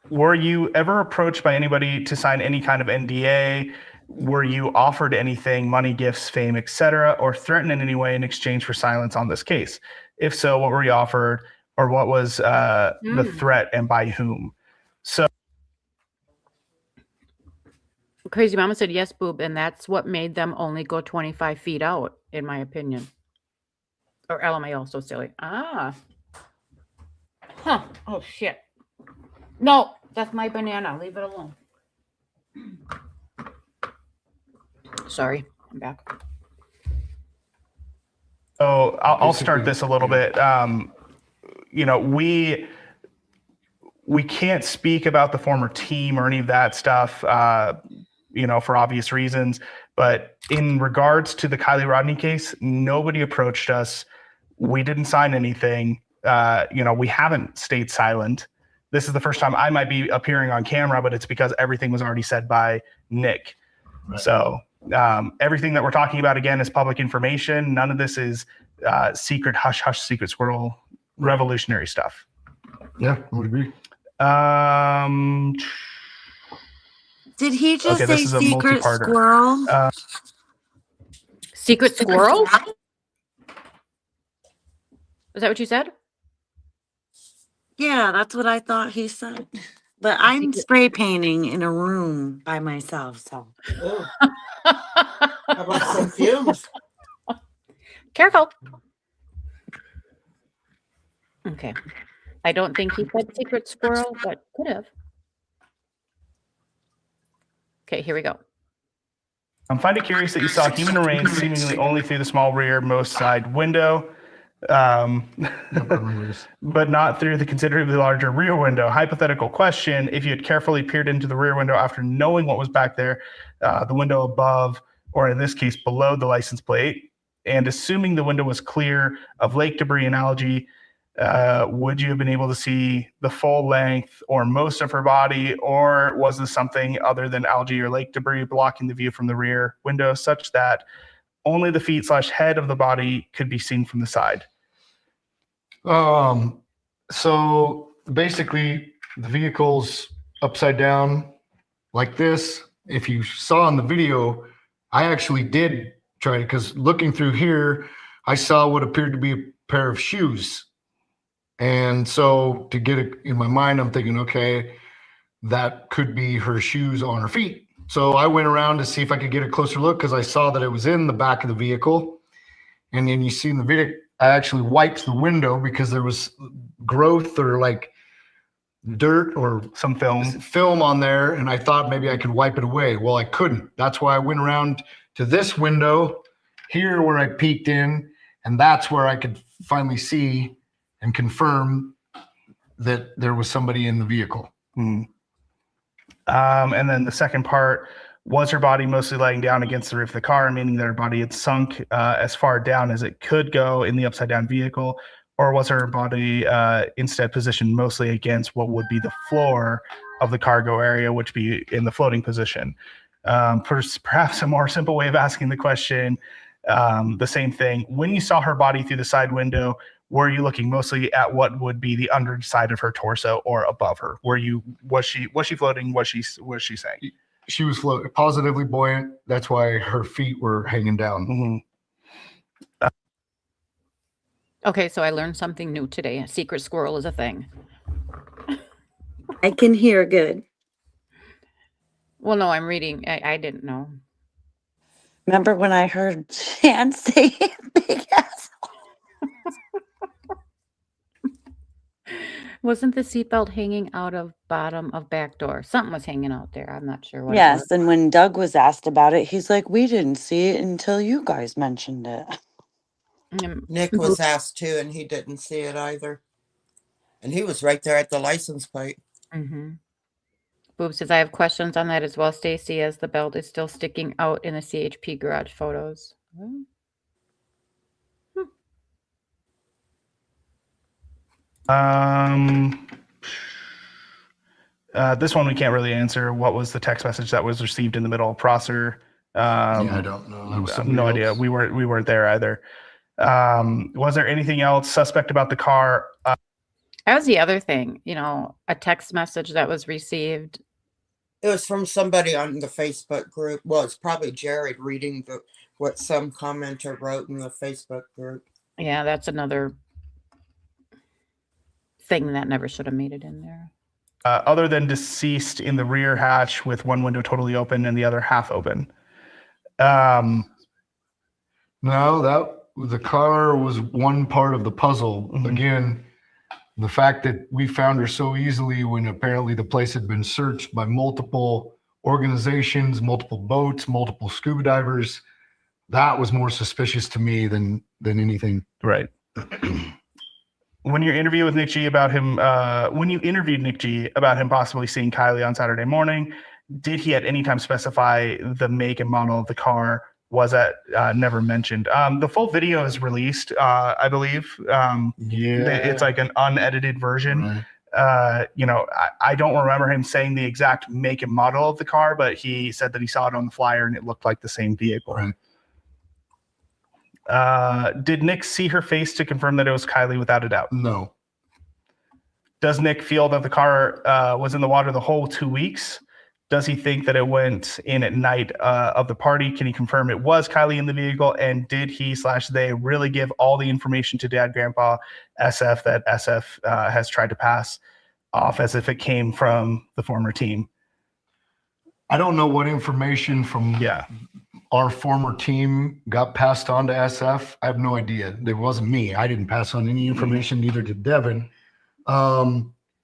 Were you ever approached by anybody to sign any kind of NDA? Were you offered anything, money, gifts, fame, etc., or threatened in any way in exchange for silence on this case? If so, what were you offered, or what was the threat, and by whom? So, Crazy Mama said yes, boob, and that's what made them only go 25 feet out, in my opinion. Or LMAO, so silly. Ah. Huh. Oh, shit. No, that's my banana. Leave it alone. Sorry, I'm back. So I'll start this a little bit. You know, we can't speak about the former team or any of that stuff, you know, for obvious reasons. But in regards to the Kiely Rodni case, nobody approached us. We didn't sign anything. You know, we haven't stayed silent. This is the first time I might be appearing on camera, but it's because everything was already said by Nick. Right. So everything that we're talking about, again, is public information. None of this is secret, hush, secret squirrel, revolutionary stuff. Yeah, I would agree. Did he just say secret squirrel? Secret squirrel? Is that what you said? Yeah, that's what I thought he said. But I'm spray painting in a room by myself, so. Oh. How about some fumes? Careful. Okay. I don't think he said secret squirrel, but could have. Okay, here we go. Find it curious that you saw human remains seemingly only through the small rear most side window, but not through the considerably larger rear window. Hypothetical question: if you had carefully peered into the rear window after knowing what was back there, the window above, or in this case below the license plate, and assuming the window was clear of lake debris and algae, would you have been able to see the full length or most of her body, or was this something other than algae or lake debris blocking the view from the rear window such that only the feet / head of the body could be seen from the side? So basically the vehicle's upside down like this. If you saw in the video, I actually did try it, because looking through here, I saw what appeared to be a pair of shoes. And so to get it in my mind, I'm thinking, okay, that could be her shoes on her feet. So I went around to see if I could get a closer look, because I saw that it was in the back of the vehicle. And then you see in the video, I actually wiped the window because there was growth or like dirt or Some film. on there, and I thought maybe I could wipe it away. Well, I couldn't. That's why I went around to this window here where I peeked in, and that's where I could finally see and confirm that there was somebody in the vehicle. And then the second part: was her body mostly laying down against the roof of the car, meaning that her body had sunk as far down as it could go in the upside down vehicle, or was her body instead positioned mostly against what would be the floor of the cargo area, which be in the floating position? Perhaps a more simple way of asking the question, the same thing. When you saw her body through the side window, were you looking mostly at what would be the underside of her torso or above her? Was she floating? Was she saying? She was floating, positively buoyant. That's why her feet were hanging down. Mm-hmm. Okay, so I learned something new today. A secret squirrel is a thing. I can hear good. Well, no, I'm reading. I didn't know. Remember when I heard Jan say big ass? Wasn't the seatbelt hanging out of bottom of back door? Something was hanging out there. I'm not sure what. Yes, and when Doug was asked about it, he's like, we didn't see it until you guys mentioned it. Nick was asked too, and he didn't see it either. And he was right there at the license plate. Mm-hmm. Boob says, I have questions on that as well, Stacy, as the belt is still sticking out in the CHP garage photos. This one we can't really answer. What was the text message that was received in the middle of Prosser? I don't know. No idea. We weren't there either. Was there anything else suspect about the car? That was the other thing, a text message that was received. It was from somebody on the Facebook group. Well, it's probably Jared reading what some commenter wrote in the Facebook group. Yeah, that's another thing that never should have made it in there. Other than deceased in the rear hatch with one window totally open and the other half open. No, the car was one part of the puzzle. Mm-hmm. Again, the fact that we found her so easily when apparently the place had been searched by multiple organizations, multiple boats, multiple scuba divers, that was more suspicious to me than anything. Right. When you interviewed Nick G about him possibly seeing Kiely on Saturday morning, did he at any time specify the make and model of the car? Was that never mentioned? The full video is released, I believe. It's like an unedited version. Right. I don't remember him saying the exact make and model of the car, but he said that he saw it on the flyer and it looked like the same vehicle. Right. Did Nick see her face to confirm that it was Kiely without a doubt? No. Does Nick feel that the car was in the water the whole 2 weeks? Does he think that it went in at night of the party? Can he confirm it was Kiely in the vehicle? And did he / they really give all the information to Dad, Grandpa, SF that SF has tried to pass off as if it came from the former team? I don't know what information from our former team got passed on to SF. I have no idea. It wasn't me. I didn't pass on any information, neither did Devon.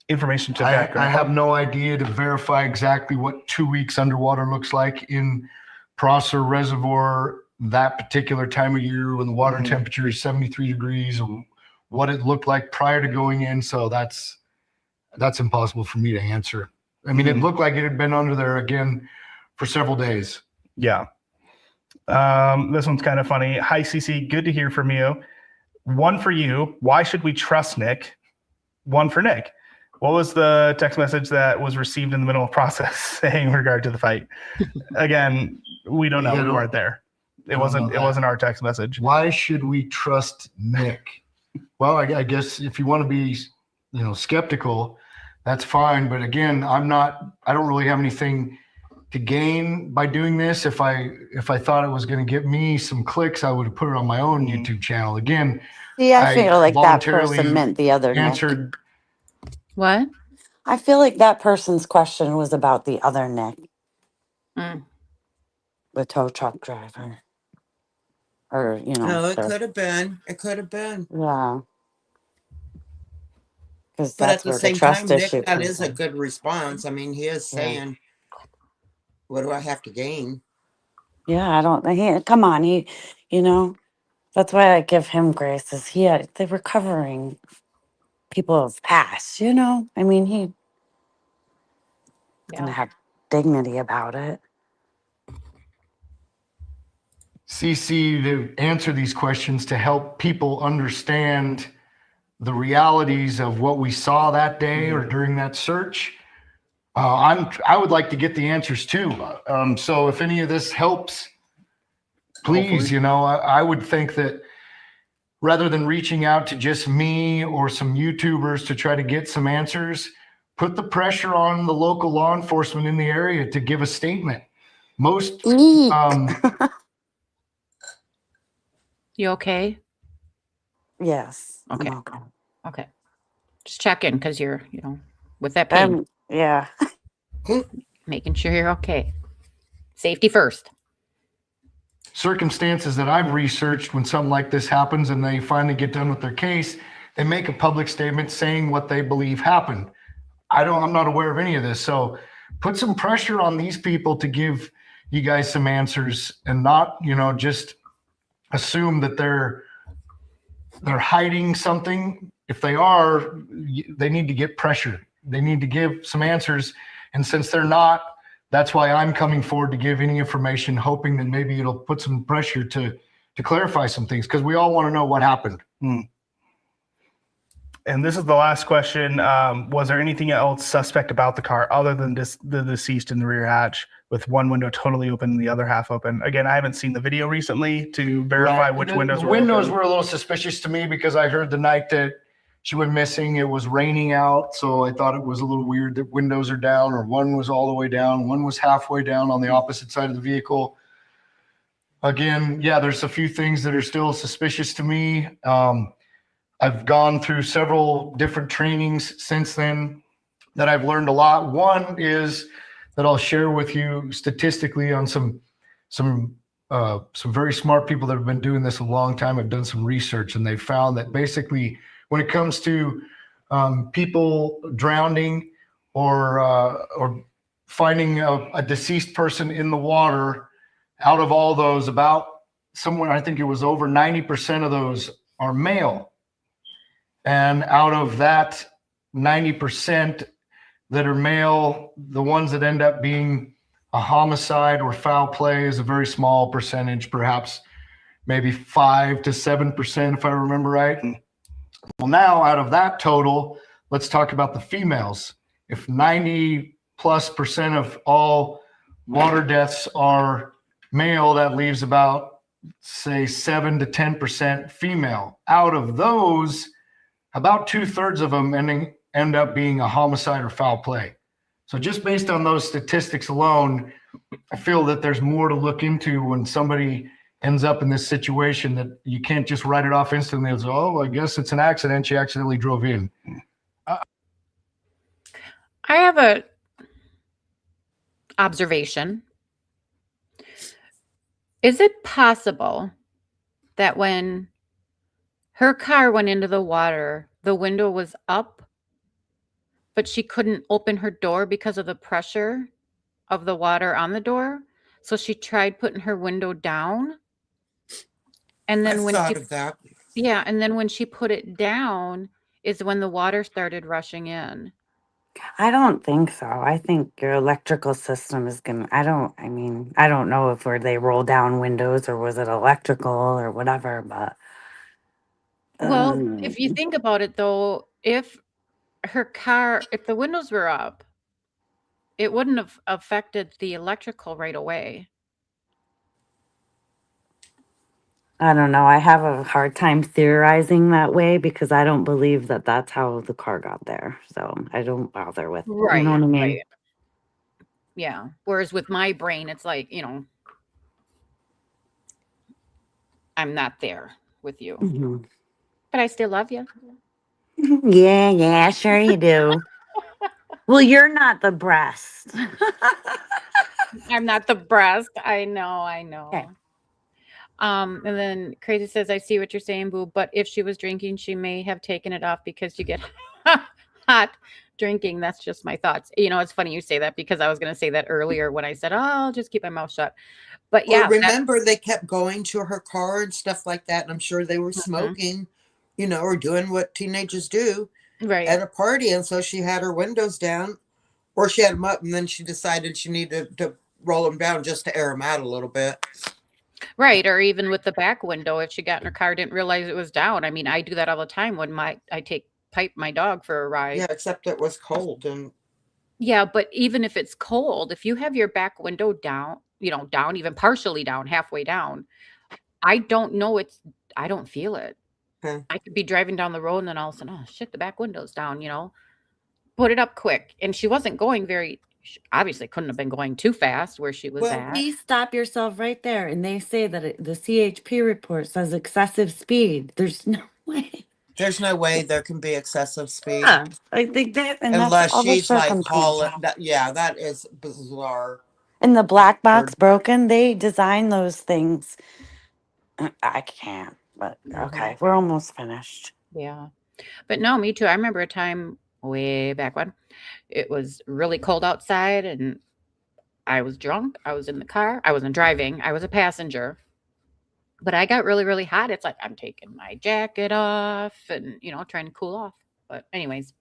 Information to I have no idea to verify exactly what 2 weeks underwater looks like in Prosser Reservoir that particular time of year when the water temperature is 73 degrees, or what it looked like prior to going in. So that's impossible for me to answer. I mean, it looked like it had been under there again for several days. Yeah. This one's kind of funny. Hi, CC. Good to hear from you. One for you. Why should we trust Nick? One for Nick. What was the text message that was received in the middle of process saying in regard to the fight? Again, we don't know. We weren't there. It wasn't our text message. Why should we trust Nick? Well, I guess if you want to be, skeptical, that's fine. But again, I don't really have anything to gain by doing this. If I thought it was going to get me some clicks, I would have put it on my own YouTube channel. Again, See, I feel like that voluntarily person meant the other Nick. answered. What? I feel like that person's question was about the other Nick, Mm. the tow truck driver. Or, No, it the- could have been. It could have been. Yeah. Because But that's at the where the same trust time, issue Nick, that comes is a in. good response. I mean, he is Yeah. saying, what do I have to gain? Yeah, I don't, come on, that's why I give him grace, is they were covering people's past, I mean, he's going to have dignity about it. CC, to answer these questions to help people understand the realities of what we saw that day or during that search. I would like to get the answers too. So if any of this helps, please, I would think that rather than reaching out to just me or some YouTubers to try to get some answers, put the pressure on the local law enforcement in the area to give a statement. Most, You okay? Yes. Okay. I'm okay. Okay. Just check in because you're, with that pain, Yeah. making sure you're okay. Safety first. circumstances that I've researched when something like this happens and they finally get done with their case, they make a public statement saying what they believe happened. I'm not aware of any of this. So put some pressure on these people to give you guys some answers and not, just assume that they're hiding something. If they are, they need to get pressure. They need to give some answers. And since they're not, that's why I'm coming forward to give any information, hoping that maybe it'll put some pressure to clarify some things, because we all want to know what happened. And this is the last question. Was there anything else suspect about the car other than the deceased in the rear hatch with one window totally open and the other half open? Again, I haven't seen the video recently to verify which windows were windows open. were a little suspicious to me because I heard the night that she went missing, it was raining out. So I thought it was a little weird that windows are down, or one was all the way down, one was halfway down on the opposite side of the vehicle. Again, yeah, there's a few things that are still suspicious to me. I've gone through several different trainings since then that I've learned a lot. One is that I'll share with you statistically on some very smart people that have been doing this a long time. Have done some research, and they found that basically when it comes to people drowning or finding a deceased person in the water, out of all those, about somewhere, I think it was over 90% of those are male. And out of that 90% that are male, the ones that end up being a homicide or foul play is a very small percentage, perhaps maybe 5 to 7%, if I remember right. Well, now out of that total, let's talk about the females. If 90+% of all water deaths are male, that leaves about, say, 7 to 10% female. Out of those, about 2/3 of them end up being a homicide or foul play. So just based on those statistics alone, I feel that there's more to look into when somebody ends up in this situation, that you can't just write it off instantly as, oh, I guess it's an accident. She accidentally drove in. I have a observation. Is it possible that when her car went into the water, the window was up, but she couldn't open her door because of the pressure of the water on the door? So she tried putting her window down. And I then when thought she, of that. yeah, and then when she put it down is when the water started rushing in. I don't think so. I think your electrical system is gonna. I don't know if where they roll down windows or was it electrical or whatever, but Well, if you think about it though, if the windows were up, it wouldn't have affected the electrical right away. I don't know. I have a hard time theorizing that way because I don't believe that that's how the car got there. So I don't bother with, you know what I mean? Right. Yeah. Whereas with my brain, it's like, I'm not there with you, Mhm. but I still love you. Yeah, sure you do. Well, you're not the breast. I'm not the breast. I know. Okay. And then Crazy says, I see what you're saying, Boo, but if she was drinking, she may have taken it off because you get hot drinking. That's just my thoughts. It's funny you say that because I was going to say that earlier when I said, I'll just keep my mouth shut. But Well, yeah. remember they kept going to her car and stuff like that. And I'm sure they were Mhm. smoking, or doing what teenagers do Right. at a party. And so she had her windows down, or she had them up, and then she decided she needed to roll them down just to air them out a little bit. Right. Or even with the back window, if she got in her car, didn't realize it was down. I mean, I do that all the time when I take Pipe, my dog, for a ride. Yeah, except it was cold. And Yeah, but even if it's cold, if you have your back window down, down, even partially down, halfway down, I don't know I don't feel it. Okay. I could be driving down the road and then all of a sudden, oh shit, the back window's down, Put it up quick. And she wasn't going she obviously couldn't have been going too fast where she was Well, at. Please stop yourself right there. And they say that the CHP report says excessive speed. There's no way. there's no way there can be excessive speed. Yeah, I think that, and Unless that's all the she's like circumstances. that is bizarre. And the black box broken, they design those things. I can't, but okay, we're almost finished. Yeah. But no, me too. I remember a time way back when it was really cold outside and I was drunk. I was in the car. I wasn't driving. I was a passenger. But I got really, really hot. It's like I'm taking my jacket off and, trying to cool off. But anyways,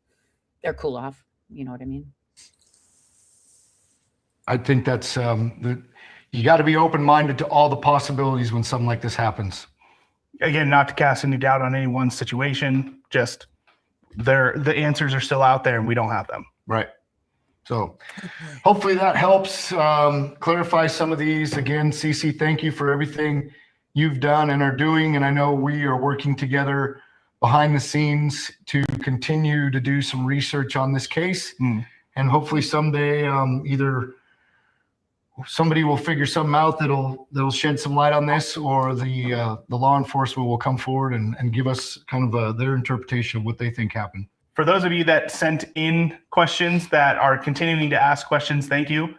they're cool off. You know what I mean? I think that's you got to be open-minded to all the possibilities when something like this happens. Again, not to cast any doubt on anyone's situation, just the answers are still out there and we don't have them. Right. So hopefully that helps clarify some of these. Again, CC, thank you for everything you've done and are doing. And I know we are working together behind the scenes to continue to do some research on this case. And hopefully someday either somebody will figure something out that'll shed some light on this, or the law enforcement will come forward and give us kind of their interpretation of what they think happened. For those of you that sent in questions, that are continuing to ask questions, thank you.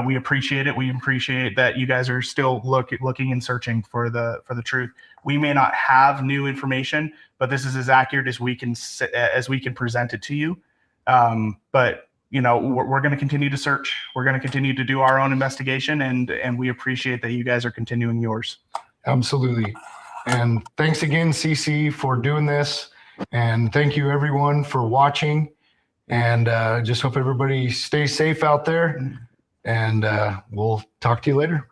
We appreciate it. We appreciate that you guys are still looking and searching for the truth. We may not have new information, but this is as accurate as we can present it to you. But we're going to continue to search. We're going to continue to do our own investigation, and we appreciate that you guys are continuing yours. Absolutely. And thanks again, CC, for doing this. And thank you everyone for watching. And just hope everybody stays safe out there. And we'll talk to you later.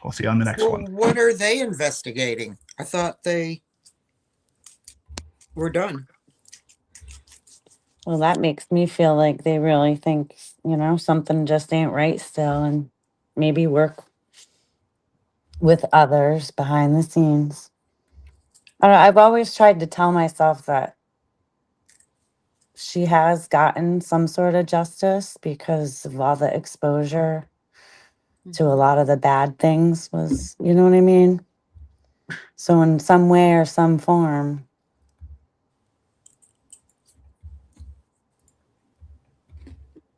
We'll see you on the next one. What are they investigating? I thought they were done. Well, that makes me feel like they really think, something just ain't right still, and maybe work with others behind the scenes. I don't know, I've always tried to tell myself that she has gotten some sort of justice because of all the exposure to a lot of the bad things was, you know what I mean? So in some way or some form.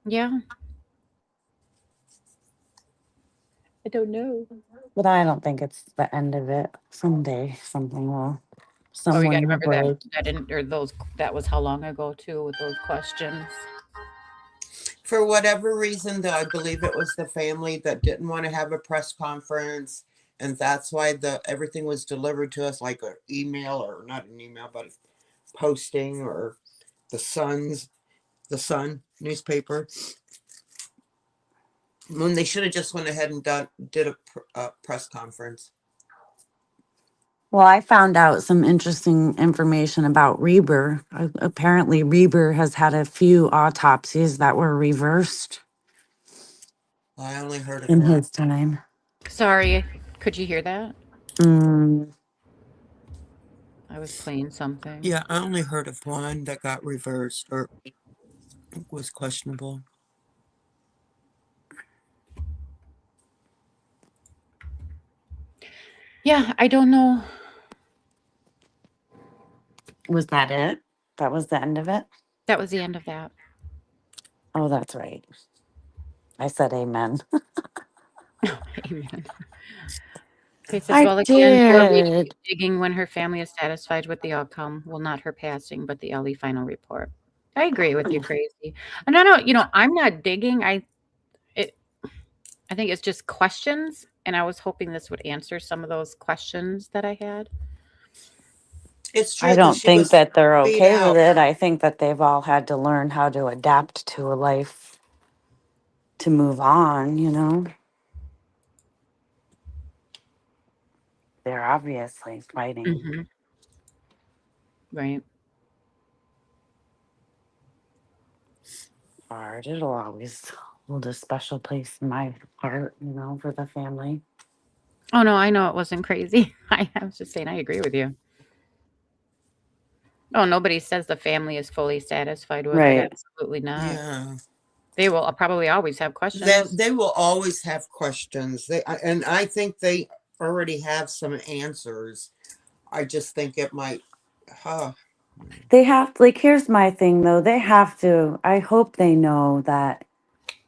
Yeah. I don't know. But I don't think it's the end of it. Someday something will. Oh, you Someone got to will remember break. that was how long ago too with those questions. For whatever reason, though, I believe it was the family that didn't want to have a press conference, and that's why everything was delivered to us like an email, or not an email, but a posting, or the Sun newspaper. When they should have just went ahead and did a press conference. Well, I found out some interesting information about Reber. Apparently, Reber has had a few autopsies that were reversed I only heard of in one. his time. Sorry, could you hear that? Mm, I was playing something. Yeah, I only heard of one that got reversed or was questionable. Yeah, I don't know. was that it? That was the end of it? That was the end of that. Oh, that's right. I said amen. Amen. Okay, says, I well, again, poor lady did. digging when her family is satisfied with the outcome. Well, not her passing, but the LE final report. I agree with you, Crazy. And I don't, I'm not digging. I think it's just questions, and I was hoping this would answer some of those questions that I had. It's true. I don't 'cause she think was that they're beat okay with out. it. I think that they've all had to learn how to adapt to a life to move on, you know? They're obviously fighting Mm-hmm. Right. hard. It'll always hold a special place in my heart, you know, for the family. Oh, no, I know it wasn't crazy. I was just saying I agree with you. Oh, nobody says the family is fully satisfied with it. Right. Absolutely not. Yeah. They will probably always have questions. They will always have questions. And I think they already have some answers. I just think it might. They have, like, here's my thing though. They have to, I hope they know that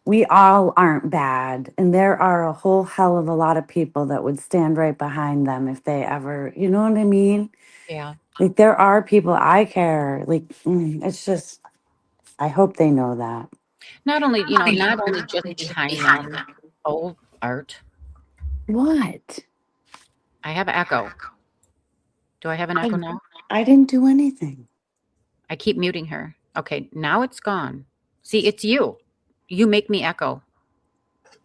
we all aren't bad. And there are a whole hell of a lot of people that would stand right behind them if they ever, you know what I mean? Yeah. Like, there are people I care. Like, it's just, I hope they know that. Not only, not only just behind them. Oh, Art. What? I have echo. Do I have an echo now? I didn't do anything. I keep muting her. Okay, now it's gone. See, it's you. You make me echo.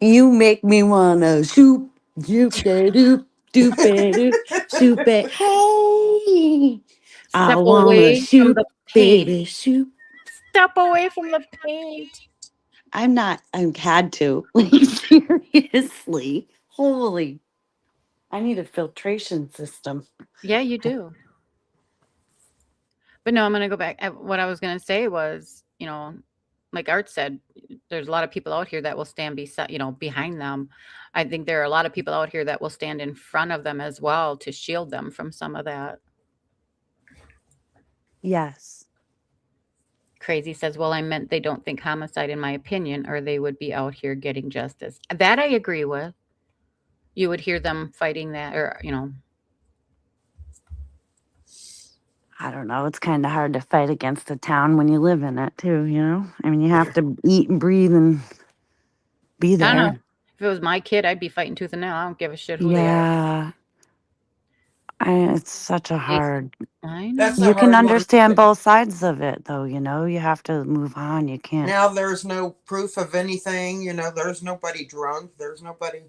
You make me wanna shoot, doop, doop, doop, doop, shoot, hey. I Step wanna away from shoot, the paint. baby, shoot. Step away from the paint. I'm not, I had to. Like, seriously. Holy. I need a filtration system. Yeah, you do. But no, I'm going to go back. What I was going to say was, like Art said, there's a lot of people out here that will stand behind them. I think there are a lot of people out here that will stand in front of them as well to shield them from some of that. Yes. Crazy says, well, I meant they don't think homicide, in my opinion, or they would be out here getting justice. That I agree with. You would hear them fighting that, or, I don't know. It's kind of hard to fight against a town when you live in it, too, you know? I mean, you have to eat and breathe and be I don't know. there. If it was my kid, I'd be fighting tooth and nail. I don't give a shit who they are. Yeah. It's such a hard. I know. That's a You can hard one. understand both sides of it, though, you know? You have to move on. You can't. Now there's no proof of anything. There's nobody drunk. There's nobody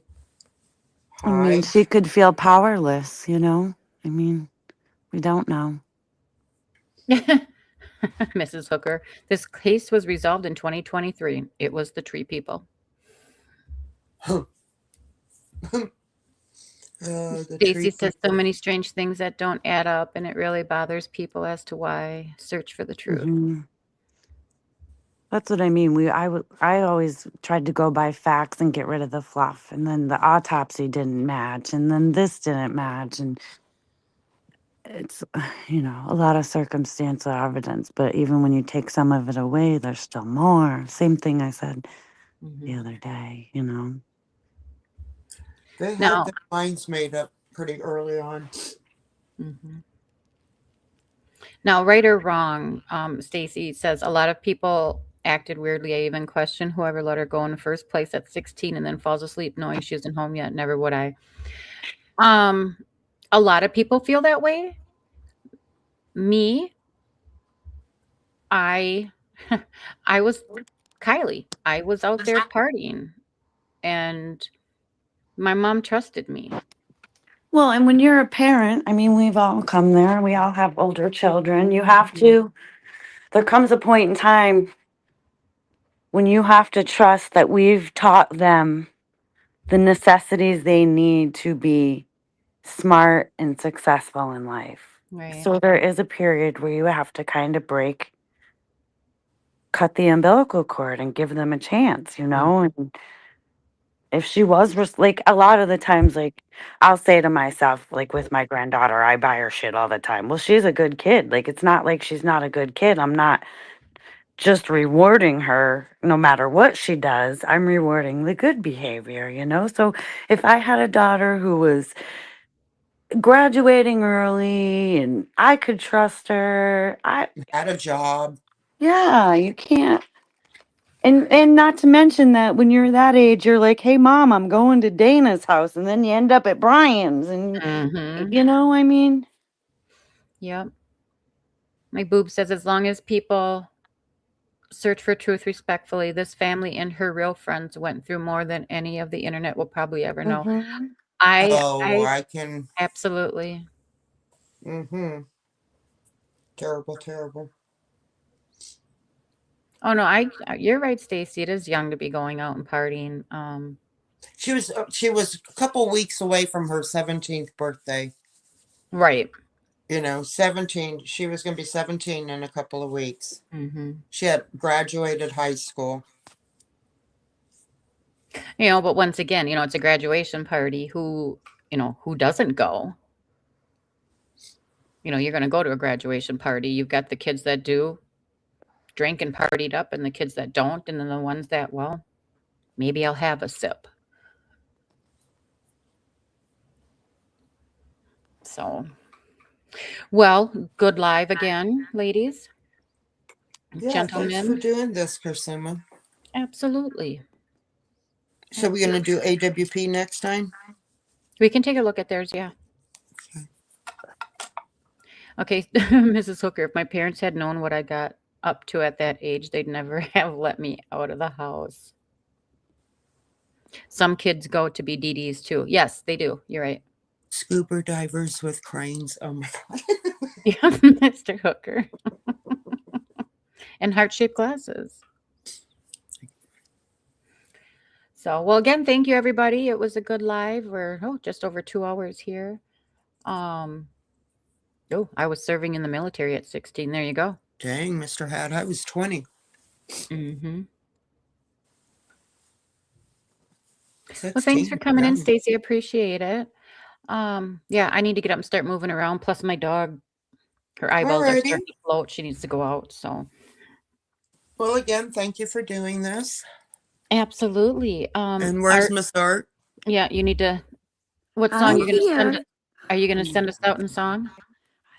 high. I mean, she could feel powerless, you know? I mean, we don't know. Mrs. Hooker, this case was resolved in 2023. It was the tree people. Stacy says so many strange things that don't add up, and it really bothers people as to why. Search for the truth. Mm-hmm. That's what I mean. I always tried to go by facts and get rid of the fluff, and then the autopsy didn't match, and then this didn't match, and it's a lot of circumstantial evidence. But even when you take some of it away, there's still more. Same thing I said the other day. They had their minds made up pretty early on. Mm-hmm. Now, right or wrong, Stacy says a lot of people acted weirdly. I even questioned whoever let her go in the first place at 16 and then falls asleep knowing she isn't home yet. Never would I. A lot of people feel that way. Me, I I was Kiely. I was out there partying and my mom trusted me. Well, and when you're a parent, I mean, we've all come there. We all have older children. You have to, there comes a point in time when you have to trust that we've taught them the necessities they need to be smart and successful in life. Right. So there is a period where you have to kind of cut the umbilical cord and give them a chance, you know? And if she was like a lot of the times, like I'll say to myself, like with my granddaughter, I buy her shit all the time. Well, she's a good kid. Like it's not like she's not a good kid. I'm not just rewarding her no matter what she does. I'm rewarding the good behavior, you know? So if I had a daughter who was graduating early and I could trust her, Had a job. yeah, you can't. And not to mention that when you're that age, you're like, hey, mom, I'm going to Dana's house. And then you end up at Brian's. And, you know, I mean. Yep. My boob says, as long as people search for truth respectfully, this family and her real friends went through more than any of the internet will probably ever know. Mm-hmm. I can. Absolutely. Terrible, terrible. Oh no, you're right, Stacy. It is young to be going out and partying. She was a couple weeks away from her 17th birthday. Right. You know, 17. She was going to be 17 in a couple of weeks. Mm-hmm. She had graduated high school. You know, but once again, you know, it's a graduation party. Who doesn't go? You know, you're going to go to a graduation party. You've got the kids that do drink and partied up and the kids that don't. And then the ones that, well, maybe I'll have a sip. So, well, good live again, ladies. Yeah, Gentlemen. thanks for doing this, Kursuma. Absolutely. So we're going to do AWP next time? We can take a look at theirs, yeah. Okay, Mrs. Hooker, if my parents had known what I got up to at that age, they'd never have let me out of the house. Some kids go to be DDs too. Yes, they do. You're right. Scuba divers with cranes. Oh my God. Yeah, Mr. Hooker. And heart-shaped glasses. So, well, again, thank you, everybody. It was a good live. We're just over 2 hours here. I was serving in the military at 16. There you go. Dang, Mr. Hat, I was 20. Mm-hmm. Well, thanks for coming in, Stacy. I appreciate it. Yeah, I need to get up and start moving around. Plus, my dog, her eyeballs are starting to float. She needs to go out. So, well, again, thank you for doing this. Absolutely. And where's Miss Art? Yeah, you need to. What song you're going to send? Are you going to send us out in song?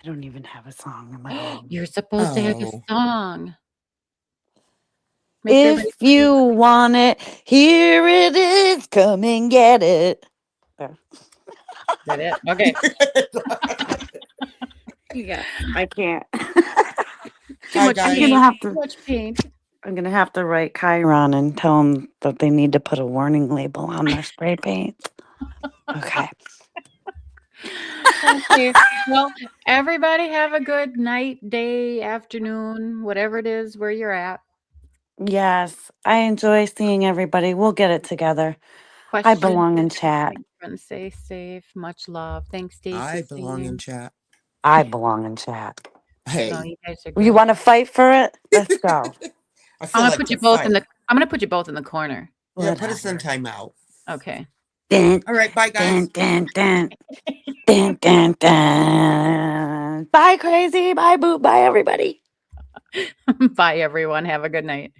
I don't even have a song in my head. You're supposed to have a song. If you want it, here it is. Come and get it. Is that it? Okay. Yeah, I can't. Too much pain. Too much pain. I'm gonna have to write Chiron and tell them that they need to put a warning label on their spray paint. Okay. Okay. Well, everybody have a good night, day, afternoon, whatever it is where you're at. Yes, I enjoy seeing everybody. We'll get it together. I belong in chat. Stay safe. Much love. Thanks, Stacey. I belong in chat. I belong in chat. Hey, no, you guys are good. You want to fight for it? Let's go. I'm gonna put you both in the. I'm gonna put you both in the corner. Yeah, put us in timeout. Okay. Dun, all right, bye guys. Dun, dun, dun, dun, dun. Bye, crazy. Bye, Boot. Bye, everybody. Bye, everyone. Have a good night.